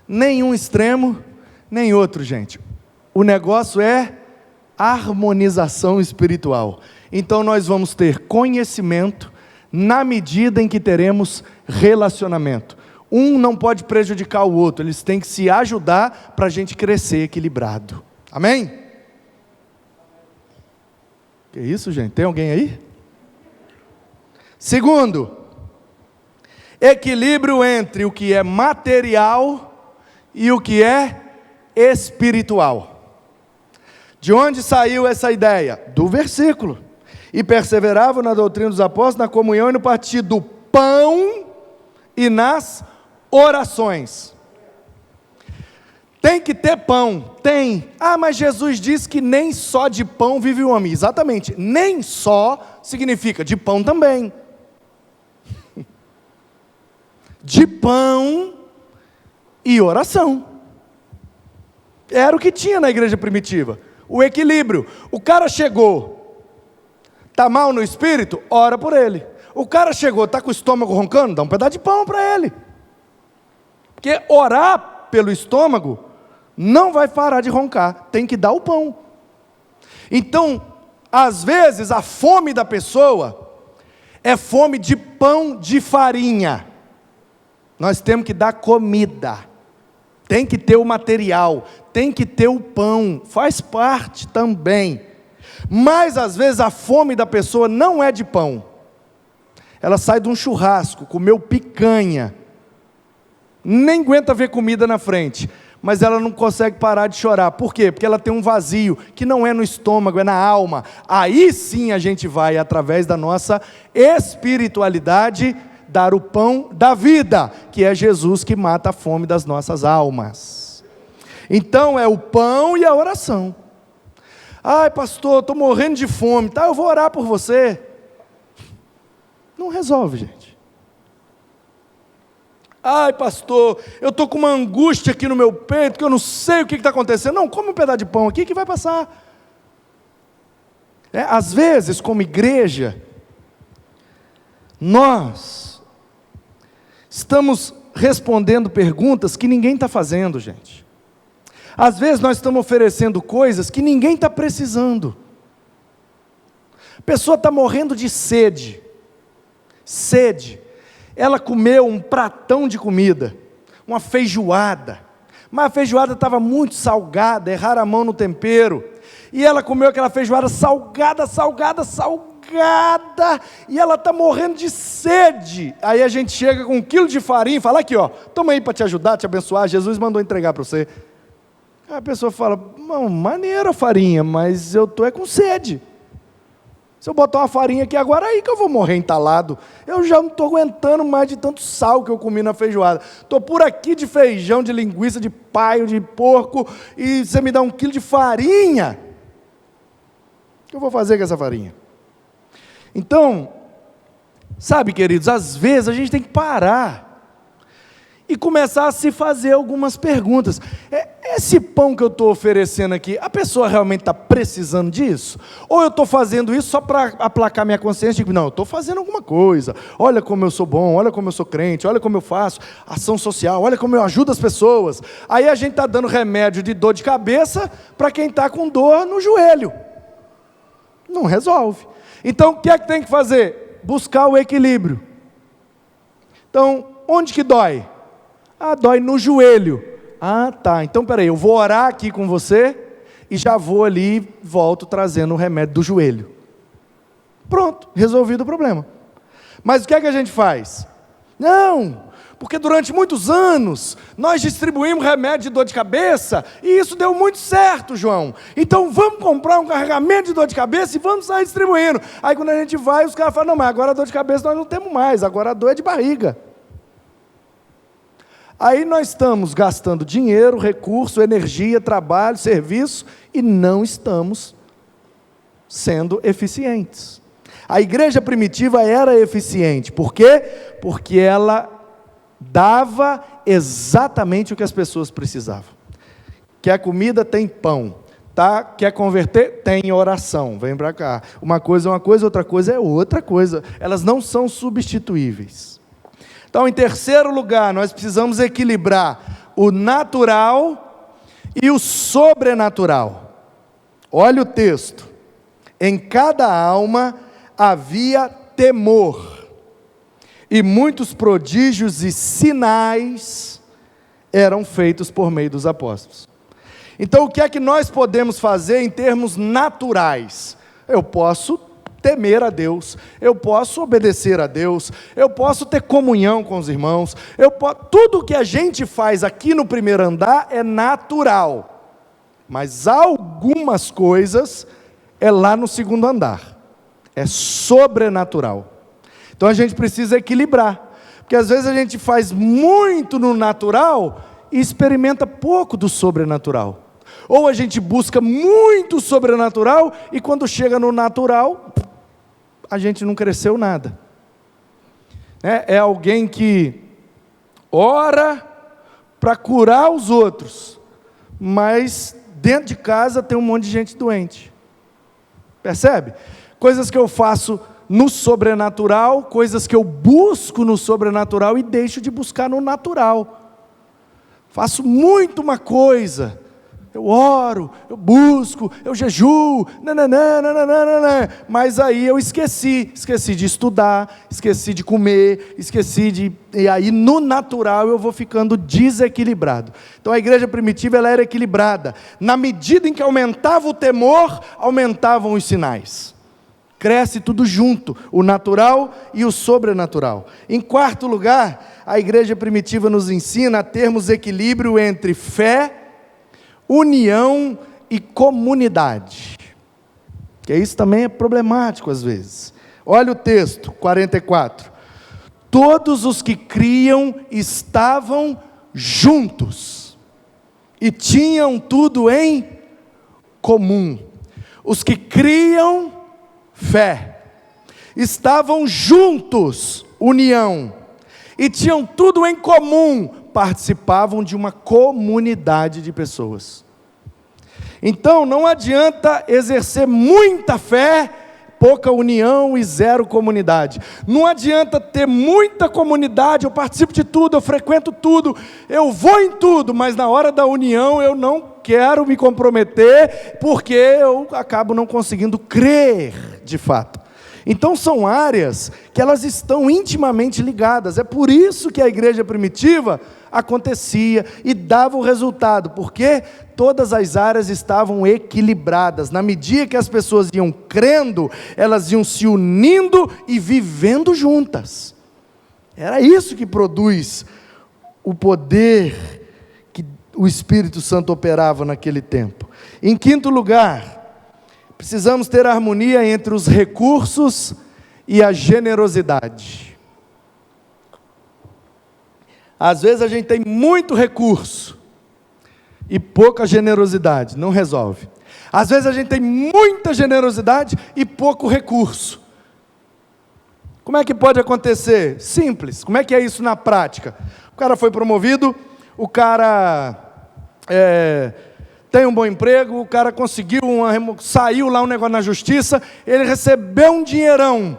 nenhum extremo, nem outro gente, o negócio é harmonização espiritual, então nós vamos ter conhecimento, na medida em que teremos relacionamento. Um não pode prejudicar o outro, eles têm que se ajudar para a gente crescer equilibrado. Amém? Que isso, gente? Tem alguém aí? Segundo, equilíbrio entre o que é material e o que é espiritual. De onde saiu essa ideia? Do versículo. E perseveravam na doutrina dos apóstolos, na comunhão e no partir do pão e nas orações. Tem que ter pão? Tem. Ah, mas Jesus disse que nem só de pão vive o homem. Exatamente, nem só significa de pão também. De pão e oração. Era o que tinha na igreja primitiva, o equilíbrio. O cara chegou, está mal no espírito, ora por ele. O cara chegou, está com o estômago roncando, dá um pedaço de pão para ele. Porque orar pelo estômago não vai parar de roncar, tem que dar o pão. Então, às vezes, a fome da pessoa é fome de pão de farinha. Nós temos que dar comida, tem que ter o material, tem que ter o pão, faz parte também. Mas, às vezes, a fome da pessoa não é de pão. Ela sai de um churrasco, comeu picanha, nem aguenta ver comida na frente, mas ela não consegue parar de chorar. Por quê? Porque ela tem um vazio, que não é no estômago, é na alma. Aí sim a gente vai, através da nossa espiritualidade, dar o pão da vida, que é Jesus que mata a fome das nossas almas. Então é o pão e a oração. Ai, pastor, estou morrendo de fome, tá? Eu vou orar por você. Não resolve, gente. Ai, pastor, eu estou com uma angústia aqui no meu peito, que eu não sei o que está acontecendo. Não, come um pedaço de pão aqui que vai passar. Às vezes, como igreja, nós estamos respondendo perguntas que ninguém está fazendo, gente. Às vezes nós estamos oferecendo coisas que ninguém está precisando. A pessoa está morrendo de sede. Ela comeu um pratão de comida, uma feijoada, mas a feijoada estava muito salgada, erraram a mão no tempero, e ela comeu aquela feijoada salgada, e ela está morrendo de sede. Aí a gente chega com 1 quilo de farinha e fala, aqui ó, toma aí para te ajudar, te abençoar, Jesus mandou entregar para você. Aí a pessoa fala, não, maneira a farinha, mas eu estou com sede. Se eu botar uma farinha aqui agora, aí que eu vou morrer entalado. Eu já não estou aguentando mais de tanto sal que eu comi na feijoada. Estou por aqui de feijão, de linguiça, de paio, de porco, e você me dá 1 quilo de farinha. O que eu vou fazer com essa farinha? Então, sabe, queridos, às vezes a gente tem que parar e começar a se fazer algumas perguntas. Esse pão que eu estou oferecendo aqui, a pessoa realmente está precisando disso? Ou eu estou fazendo isso só para aplacar minha consciência? Tipo, não, eu estou fazendo alguma coisa. Olha como eu sou bom, olha como eu sou crente, olha como eu faço ação social, olha como eu ajudo as pessoas. Aí a gente está dando remédio de dor de cabeça para quem está com dor no joelho. Não resolve. Então, o que é que tem que fazer? Buscar o equilíbrio. Então, onde que dói? Ah, dói no joelho. Ah, tá, então peraí, eu vou orar aqui com você e já vou ali e volto trazendo o remédio do joelho. Pronto, resolvido o problema. Mas o que é que a gente faz? Não, porque durante muitos anos nós distribuímos remédio de dor de cabeça e isso deu muito certo, João. Então vamos comprar um carregamento de dor de cabeça e vamos sair distribuindo. Aí quando a gente vai, os caras falam, não, mas agora a dor de cabeça nós não temos mais, agora a dor é de barriga. Aí nós estamos gastando dinheiro, recurso, energia, trabalho, serviço, e não estamos sendo eficientes. A igreja primitiva era eficiente, por quê? Porque ela dava exatamente o que as pessoas precisavam. Quer comida, tem pão. Tá? Quer converter? Tem oração. Vem para cá. Uma coisa é uma coisa, outra coisa é outra coisa. Elas não são substituíveis. Então, em terceiro lugar, nós precisamos equilibrar o natural e o sobrenatural. Olha o texto. Em cada alma havia temor, e muitos prodígios e sinais eram feitos por meio dos apóstolos. Então, o que é que nós podemos fazer em termos naturais? Eu posso temer a Deus, eu posso obedecer a Deus, eu posso ter comunhão com os irmãos, tudo que a gente faz aqui no primeiro andar é natural, mas algumas coisas é lá no segundo andar, é sobrenatural. Então a gente precisa equilibrar, porque às vezes a gente faz muito no natural e experimenta pouco do sobrenatural. Ou a gente busca muito sobrenatural e quando chega no natural, a gente não cresceu nada. É alguém que ora para curar os outros, mas dentro de casa tem um monte de gente doente. Percebe? Coisas que eu faço no sobrenatural, coisas que eu busco no sobrenatural e deixo de buscar no natural. Faço muito uma coisa, eu oro, eu busco, eu jejuo, mas aí eu esqueci de estudar, esqueci de comer, e aí no natural eu vou ficando desequilibrado. Então a igreja primitiva ela era equilibrada, na medida em que aumentava o temor, aumentavam os sinais. Cresce tudo junto, o natural e o sobrenatural. Em quarto lugar, a igreja primitiva nos ensina a termos equilíbrio entre fé, união e comunidade. Que isso também é problemático às vezes. Olha o texto, 44. Todos os que criam estavam juntos e tinham tudo em comum. Os que criam fé, estavam juntos, união, e tinham tudo em comum, participavam de uma comunidade de pessoas. Então não adianta exercer muita fé, pouca união e zero comunidade. Não adianta ter muita comunidade, eu participo de tudo, eu frequento tudo, eu vou em tudo, mas na hora da união eu não quero me comprometer, porque eu acabo não conseguindo crer de fato. Então são áreas que elas estão intimamente ligadas. É por isso que a igreja primitiva acontecia e dava o resultado, porque todas as áreas estavam equilibradas. Na medida que as pessoas iam crendo, elas iam se unindo e vivendo juntas. Era isso que produz o poder que o Espírito Santo operava naquele tempo. Em quinto lugar, precisamos ter harmonia entre os recursos e a generosidade. Às vezes a gente tem muito recurso e pouca generosidade, não resolve. Às vezes a gente tem muita generosidade e pouco recurso. Como é que pode acontecer? Simples. Como é que é isso na prática? O cara foi promovido, o cara tem um bom emprego, o cara conseguiu, saiu lá um negócio na justiça, ele recebeu um dinheirão,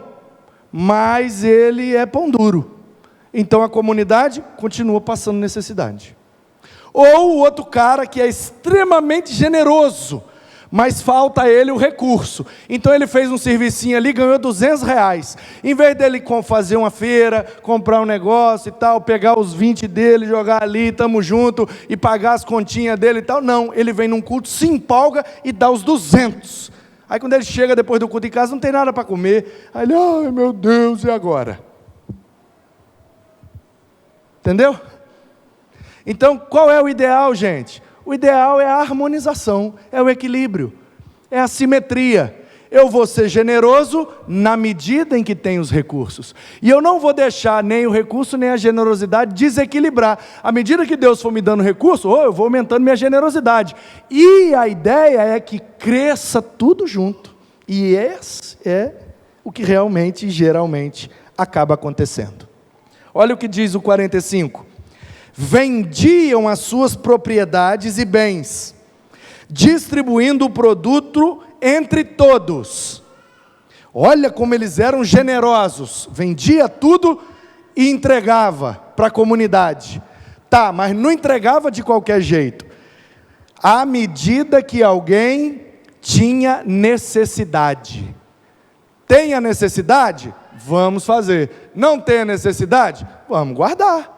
mas ele é pão duro. Então a comunidade continua passando necessidade. Ou o outro cara que é extremamente generoso, mas falta a ele o recurso. Então ele fez um servicinho ali, ganhou R$200. Em vez dele fazer uma feira, comprar um negócio e tal, pegar os 20 dele, jogar ali, estamos junto, e pagar as continhas dele e tal, não, ele vem num culto, se empolga e dá os 200. Aí quando ele chega depois do culto em casa, não tem nada para comer. Aí ele, ai meu Deus, e agora? Entendeu? Então qual é o ideal, gente? O ideal é a harmonização, é o equilíbrio, é a simetria. Eu vou ser generoso na medida em que tenho os recursos. E eu não vou deixar nem o recurso, nem a generosidade desequilibrar. À medida que Deus for me dando recurso, eu vou aumentando minha generosidade. E a ideia é que cresça tudo junto. E esse é o que realmente, geralmente, acaba acontecendo. Olha o que diz o 45. Vendiam as suas propriedades e bens, distribuindo o produto entre todos. Olha como eles eram generosos, vendia tudo e entregava para a comunidade. Tá, mas não entregava de qualquer jeito. À medida que alguém tinha necessidade. Tem a necessidade? Vamos fazer. Não tem a necessidade? Vamos guardar.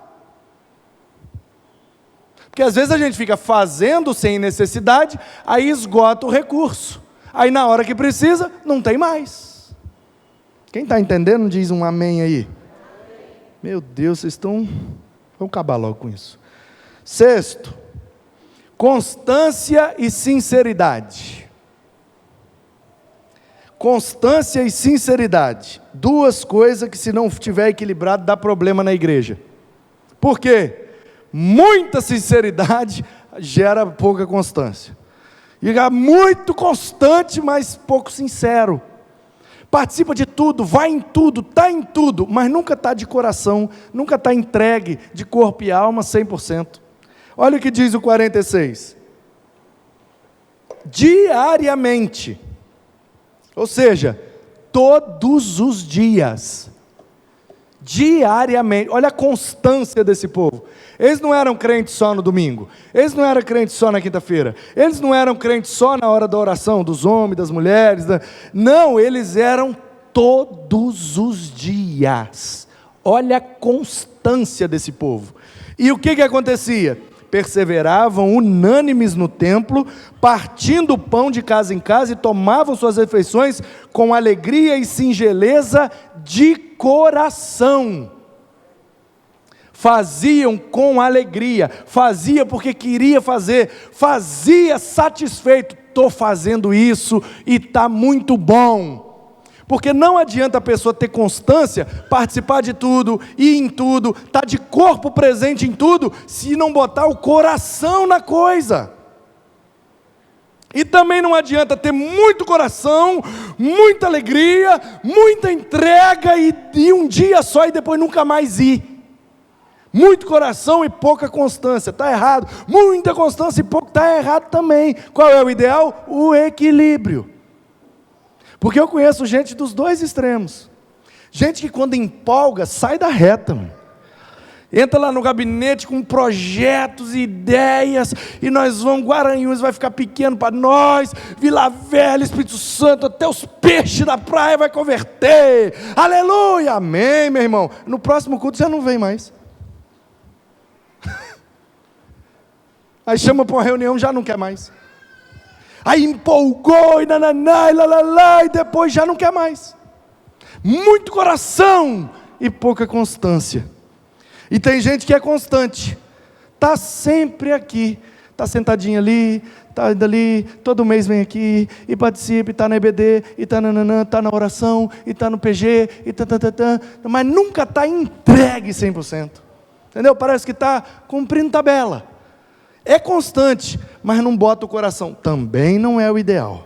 Porque às vezes a gente fica fazendo sem necessidade, aí esgota o recurso. Aí na hora que precisa, não tem mais. Quem está entendendo, diz um amém aí. Meu Deus, vocês estão... Vamos acabar logo com isso. Sexto, constância e sinceridade. Constância e sinceridade. Duas coisas que, se não estiver equilibrado, dá problema na igreja. Por quê? Muita sinceridade gera pouca constância. E é muito constante, mas pouco sincero. Participa de tudo, vai em tudo, está em tudo, mas nunca está de coração, nunca está entregue de corpo e alma 100%. Olha o que diz o 46. Diariamente, ou seja, todos os dias, diariamente, olha a constância desse povo. Eles não eram crentes só no domingo, eles não eram crentes só na quinta-feira, eles não eram crentes só na hora da oração, dos homens, das mulheres, não, eles eram todos os dias. Olha a constância desse povo. E o que acontecia? Perseveravam unânimes no templo, partindo o pão de casa em casa e tomavam suas refeições com alegria e singeleza de coração. Faziam com alegria, fazia porque queria fazer, fazia satisfeito, estou fazendo isso e está muito bom. Porque não adianta a pessoa ter constância, participar de tudo, ir em tudo, estar de corpo presente em tudo, se não botar o coração na coisa. E também não adianta ter muito coração, muita alegria, muita entrega e um dia só e depois nunca mais ir. Muito coração e pouca constância, está errado. Muita constância e pouco, está errado também. Qual é o ideal? O equilíbrio. Porque eu conheço gente dos dois extremos. Gente que quando empolga, sai da reta, mano. Entra lá no gabinete com projetos e ideias, e nós vamos, Guaranhuns vai ficar pequeno para nós, Vila Velha, Espírito Santo, até os peixes da praia vai converter. Aleluia, amém, meu irmão. No próximo culto já não vem mais. Aí chama para uma reunião, já não quer mais. Aí empolgou, e nananá, e lalala, e depois já não quer mais. Muito coração e pouca constância. E tem gente que é constante, está sempre aqui, está sentadinho ali, está ali, todo mês vem aqui, e participa, e está na EBD, e está está na oração, e está no PG, e mas nunca está entregue 100%. Entendeu? Parece que está cumprindo tabela. É constante, mas não bota o coração. Também não é o ideal.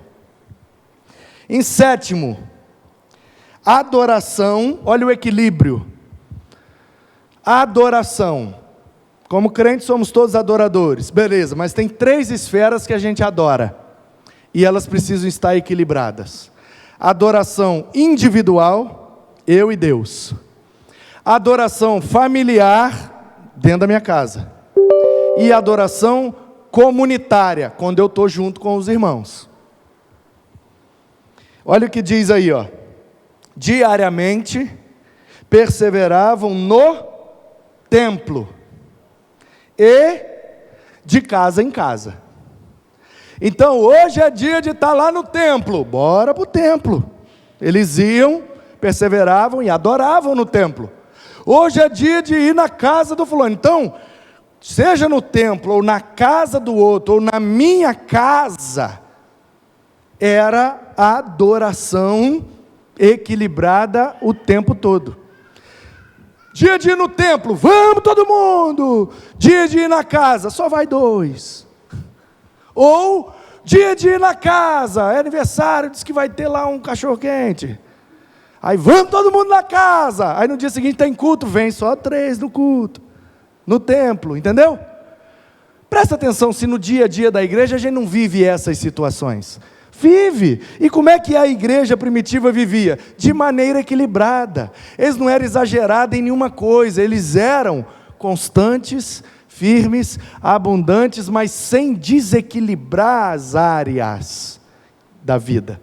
Em sétimo, adoração. Olha o equilíbrio. Adoração. Como crentes somos todos adoradores. Beleza, mas tem 3 esferas que a gente adora. E elas precisam estar equilibradas. Adoração individual, eu e Deus. Adoração familiar, dentro da minha casa. E adoração comunitária, quando eu estou junto com os irmãos. Olha o que diz aí, ó. Diariamente perseveravam no templo e de casa em casa. Então hoje é dia de estar lá no templo, bora para o templo. Eles iam, perseveravam e adoravam no templo. Hoje é dia de ir na casa do fulano. Então, seja no templo, ou na casa do outro, ou na minha casa, era a adoração equilibrada o tempo todo. Dia de ir no templo, vamos todo mundo. Dia de ir na casa, só vai 2. Ou, dia de ir na casa, é aniversário, diz que vai ter lá um cachorro quente. Aí vamos todo mundo na casa. Aí no dia seguinte tem culto, vem só 3 no culto. No templo, entendeu? Presta atenção, se no dia a dia da igreja a gente não vive essas situações. Vive. E como é que a igreja primitiva vivia? De maneira equilibrada. Eles não eram exagerados em nenhuma coisa, eles eram constantes, firmes, abundantes, mas sem desequilibrar as áreas da vida.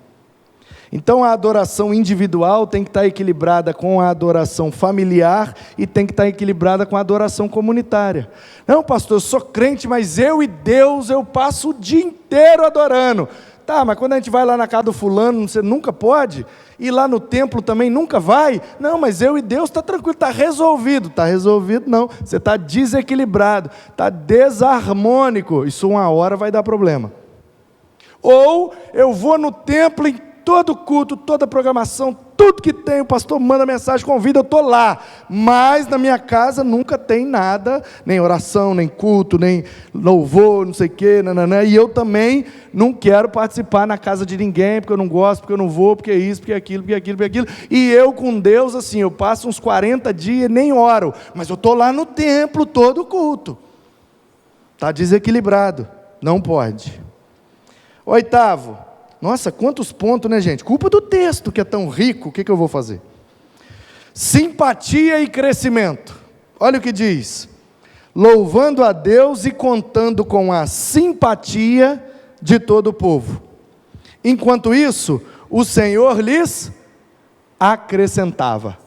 Então a adoração individual tem que estar equilibrada com a adoração familiar e tem que estar equilibrada com a adoração comunitária. Não, pastor, eu sou crente, mas eu e Deus, eu passo o dia inteiro adorando. Tá, mas quando a gente vai lá na casa do fulano, você nunca pode? E lá no templo também nunca vai? Não, mas eu e Deus está tranquilo, está resolvido. Está resolvido não, você está desequilibrado, está desarmônico, isso uma hora vai dar problema. Ou eu vou no templo em todo culto, toda programação, tudo que tem, o pastor manda mensagem, convida, eu estou lá, mas na minha casa nunca tem nada, nem oração, nem culto, nem louvor, não sei o quê, nananã, e eu também não quero participar na casa de ninguém, porque eu não gosto, porque eu não vou, porque é isso, porque é aquilo, porque é aquilo, porque é aquilo, e eu com Deus, assim, eu passo uns 40 dias e nem oro, mas eu estou lá no templo, todo culto, está desequilibrado, não pode. Oitavo, nossa, quantos pontos, né, gente? Culpa do texto que é tão rico, o que eu vou fazer? Simpatia e crescimento. Olha o que diz: louvando a Deus e contando com a simpatia de todo o povo. Enquanto isso, o Senhor lhes acrescentava.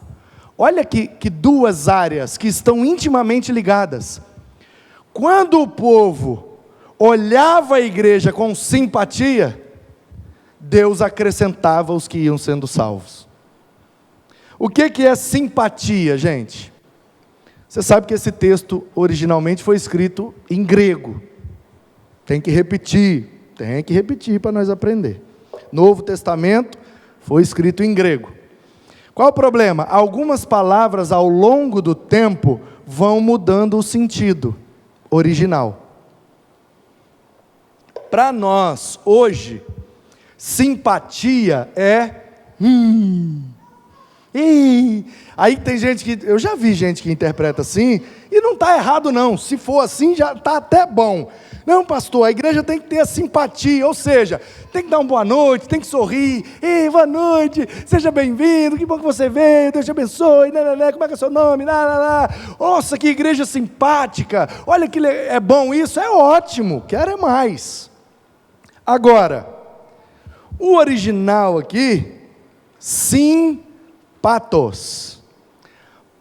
Olha que duas áreas que estão intimamente ligadas. Quando o povo olhava a igreja com simpatia, Deus acrescentava os que iam sendo salvos. O que é simpatia, gente? Você sabe que esse texto originalmente foi escrito em grego. Tem que repetir para nós aprender. Novo Testamento foi escrito em grego. Qual o problema? Algumas palavras ao longo do tempo vão mudando o sentido original. Para nós, hoje, simpatia é aí tem gente que, eu já vi gente que interpreta assim, e não está errado não, se for assim já está até bom. Não, pastor, a igreja tem que ter a simpatia, ou seja, tem que dar uma boa noite, tem que sorrir, ei, boa noite, seja bem-vindo, que bom que você veio, Deus te abençoe, como é que é o seu nome, nossa, que igreja simpática, olha que é bom isso, é ótimo, quero é mais. Agora, o original aqui, simpatos.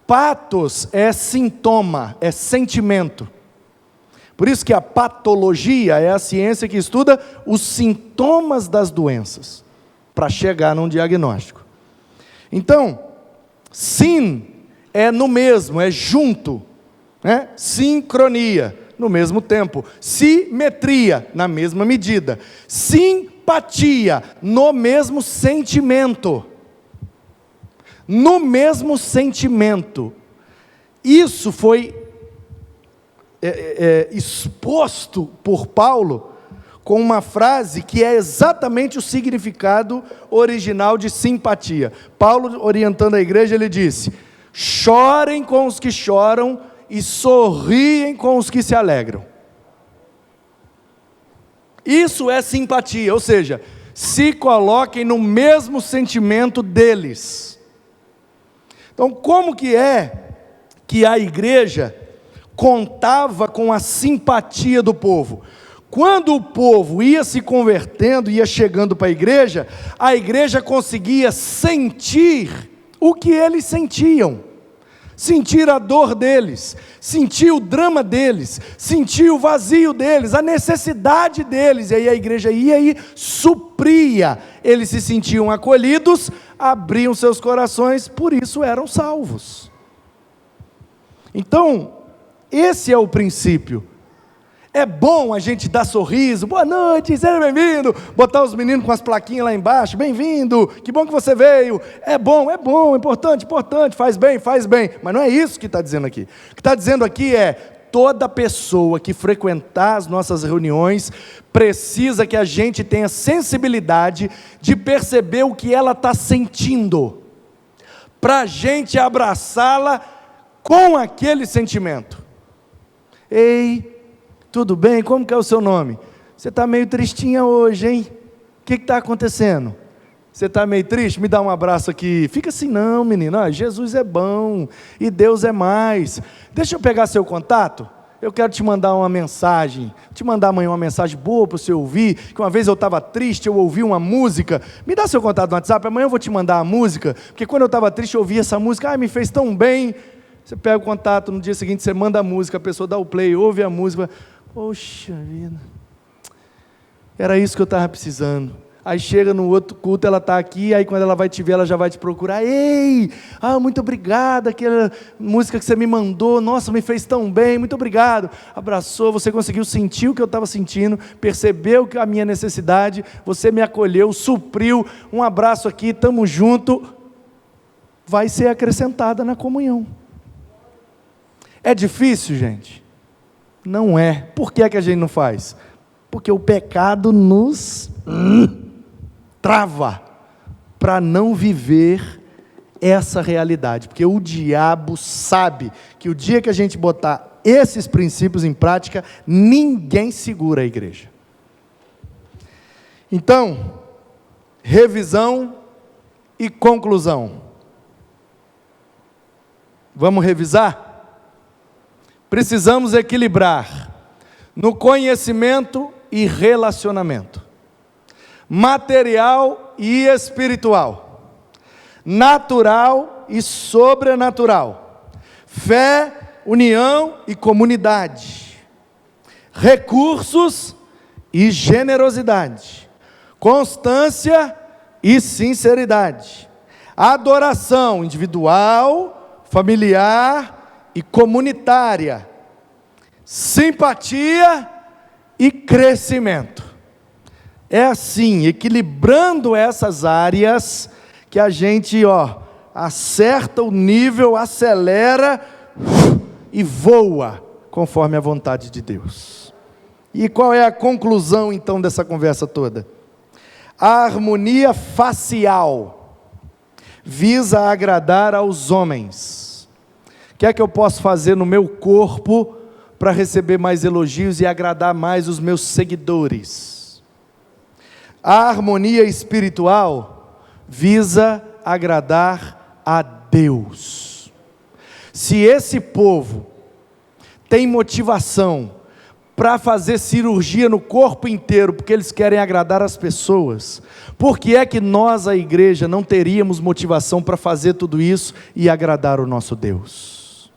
Patos é sintoma, é sentimento. Por isso que a patologia é a ciência que estuda os sintomas das doenças, para chegar num diagnóstico. Então, sim é no mesmo, é junto, né? Sincronia, no mesmo tempo. Simetria, na mesma medida. Simpatia, no mesmo sentimento. No mesmo sentimento. Isso foi exposto por Paulo com uma frase que é exatamente o significado original de simpatia. Paulo, orientando a igreja, ele disse: chorem com os que choram e sorriem com os que se alegram. Isso é simpatia, ou seja, se coloquem no mesmo sentimento deles. Então, como que é que a igreja contava com a simpatia do povo? Quando o povo ia se convertendo, ia chegando para a igreja conseguia sentir o que eles sentiam. Sentir a dor deles, sentir o drama deles, sentir o vazio deles, a necessidade deles, e aí a igreja ia e supria, eles se sentiam acolhidos, abriam seus corações, por isso eram salvos. Então, esse é o princípio. É bom a gente dar sorriso, boa noite, seja bem-vindo, botar os meninos com as plaquinhas lá embaixo, bem-vindo, que bom que você veio, é bom, importante, faz bem, mas não é isso que está dizendo aqui. O que está dizendo aqui é, toda pessoa que frequentar as nossas reuniões, precisa que a gente tenha sensibilidade de perceber o que ela está sentindo, para a gente abraçá-la com aquele sentimento. Ei, tudo bem? Como que é o seu nome? Você está meio tristinha hoje, hein? O que está acontecendo? Você está meio triste? Me dá um abraço aqui. Fica assim não, menino. Jesus é bom e Deus é mais. Deixa eu pegar seu contato. Eu quero te mandar uma mensagem. Te mandar amanhã uma mensagem boa para você ouvir. Que uma vez eu estava triste, eu ouvi uma música. Me dá seu contato no WhatsApp. Amanhã eu vou te mandar a música. Porque quando eu estava triste, eu ouvi essa música. Me fez tão bem. Você pega o contato, no dia seguinte você manda a música. A pessoa dá o play, ouve a música. Poxa vida, Era isso que eu estava precisando. Aí chega no outro culto, ela está aqui, aí quando ela vai te ver, ela já vai te procurar. Ei, muito obrigado, aquela música que você me mandou, nossa, me fez tão bem, muito obrigado. Abraçou, você conseguiu sentir o que eu estava sentindo, percebeu a minha necessidade, você me acolheu, supriu, um abraço aqui, estamos juntos. Vai ser acrescentada na comunhão. É difícil, gente? Não é. Por que é que a gente não faz? Porque o pecado nos trava para não viver essa realidade, porque o diabo sabe que o dia que a gente botar esses princípios em prática, ninguém segura a igreja. Então, revisão e conclusão. Vamos revisar? Precisamos equilibrar no conhecimento e relacionamento, material e espiritual, natural e sobrenatural, fé, união e comunidade, recursos e generosidade, constância e sinceridade, adoração individual, familiar e comunitária, simpatia e crescimento. É assim, equilibrando essas áreas, que a gente, acerta o nível, acelera e voa, conforme a vontade de Deus. E qual é a conclusão, então, dessa conversa toda? A harmonia facial visa agradar aos homens. O que é que eu posso fazer no meu corpo para receber mais elogios e agradar mais os meus seguidores? A harmonia espiritual visa agradar a Deus. Se esse povo tem motivação para fazer cirurgia no corpo inteiro, porque eles querem agradar as pessoas, por que é que nós, a igreja, não teríamos motivação para fazer tudo isso e agradar o nosso Deus?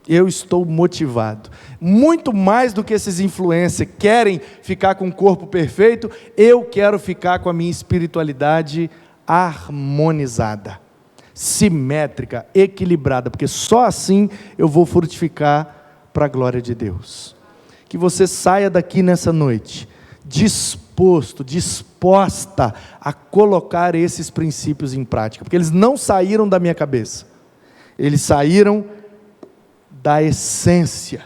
Eu estou motivado, muito mais do que esses influencers querem ficar com o corpo perfeito, eu quero ficar com a minha espiritualidade harmonizada, simétrica, equilibrada, porque só assim eu vou frutificar para a glória de Deus. Que você saia daqui nessa noite, disposta a colocar esses princípios em prática, porque eles não saíram da minha cabeça, eles saíram da essência,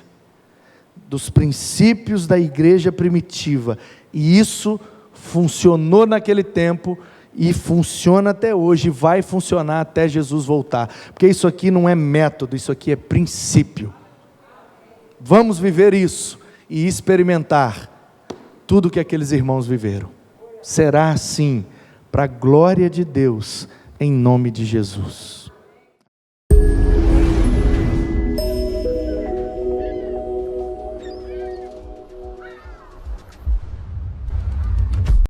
dos princípios da igreja primitiva, e isso funcionou naquele tempo, e funciona até hoje, vai funcionar até Jesus voltar, porque isso aqui não é método, isso aqui é princípio. Vamos viver isso, e experimentar tudo que aqueles irmãos viveram. Será assim, para a glória de Deus, em nome de Jesus.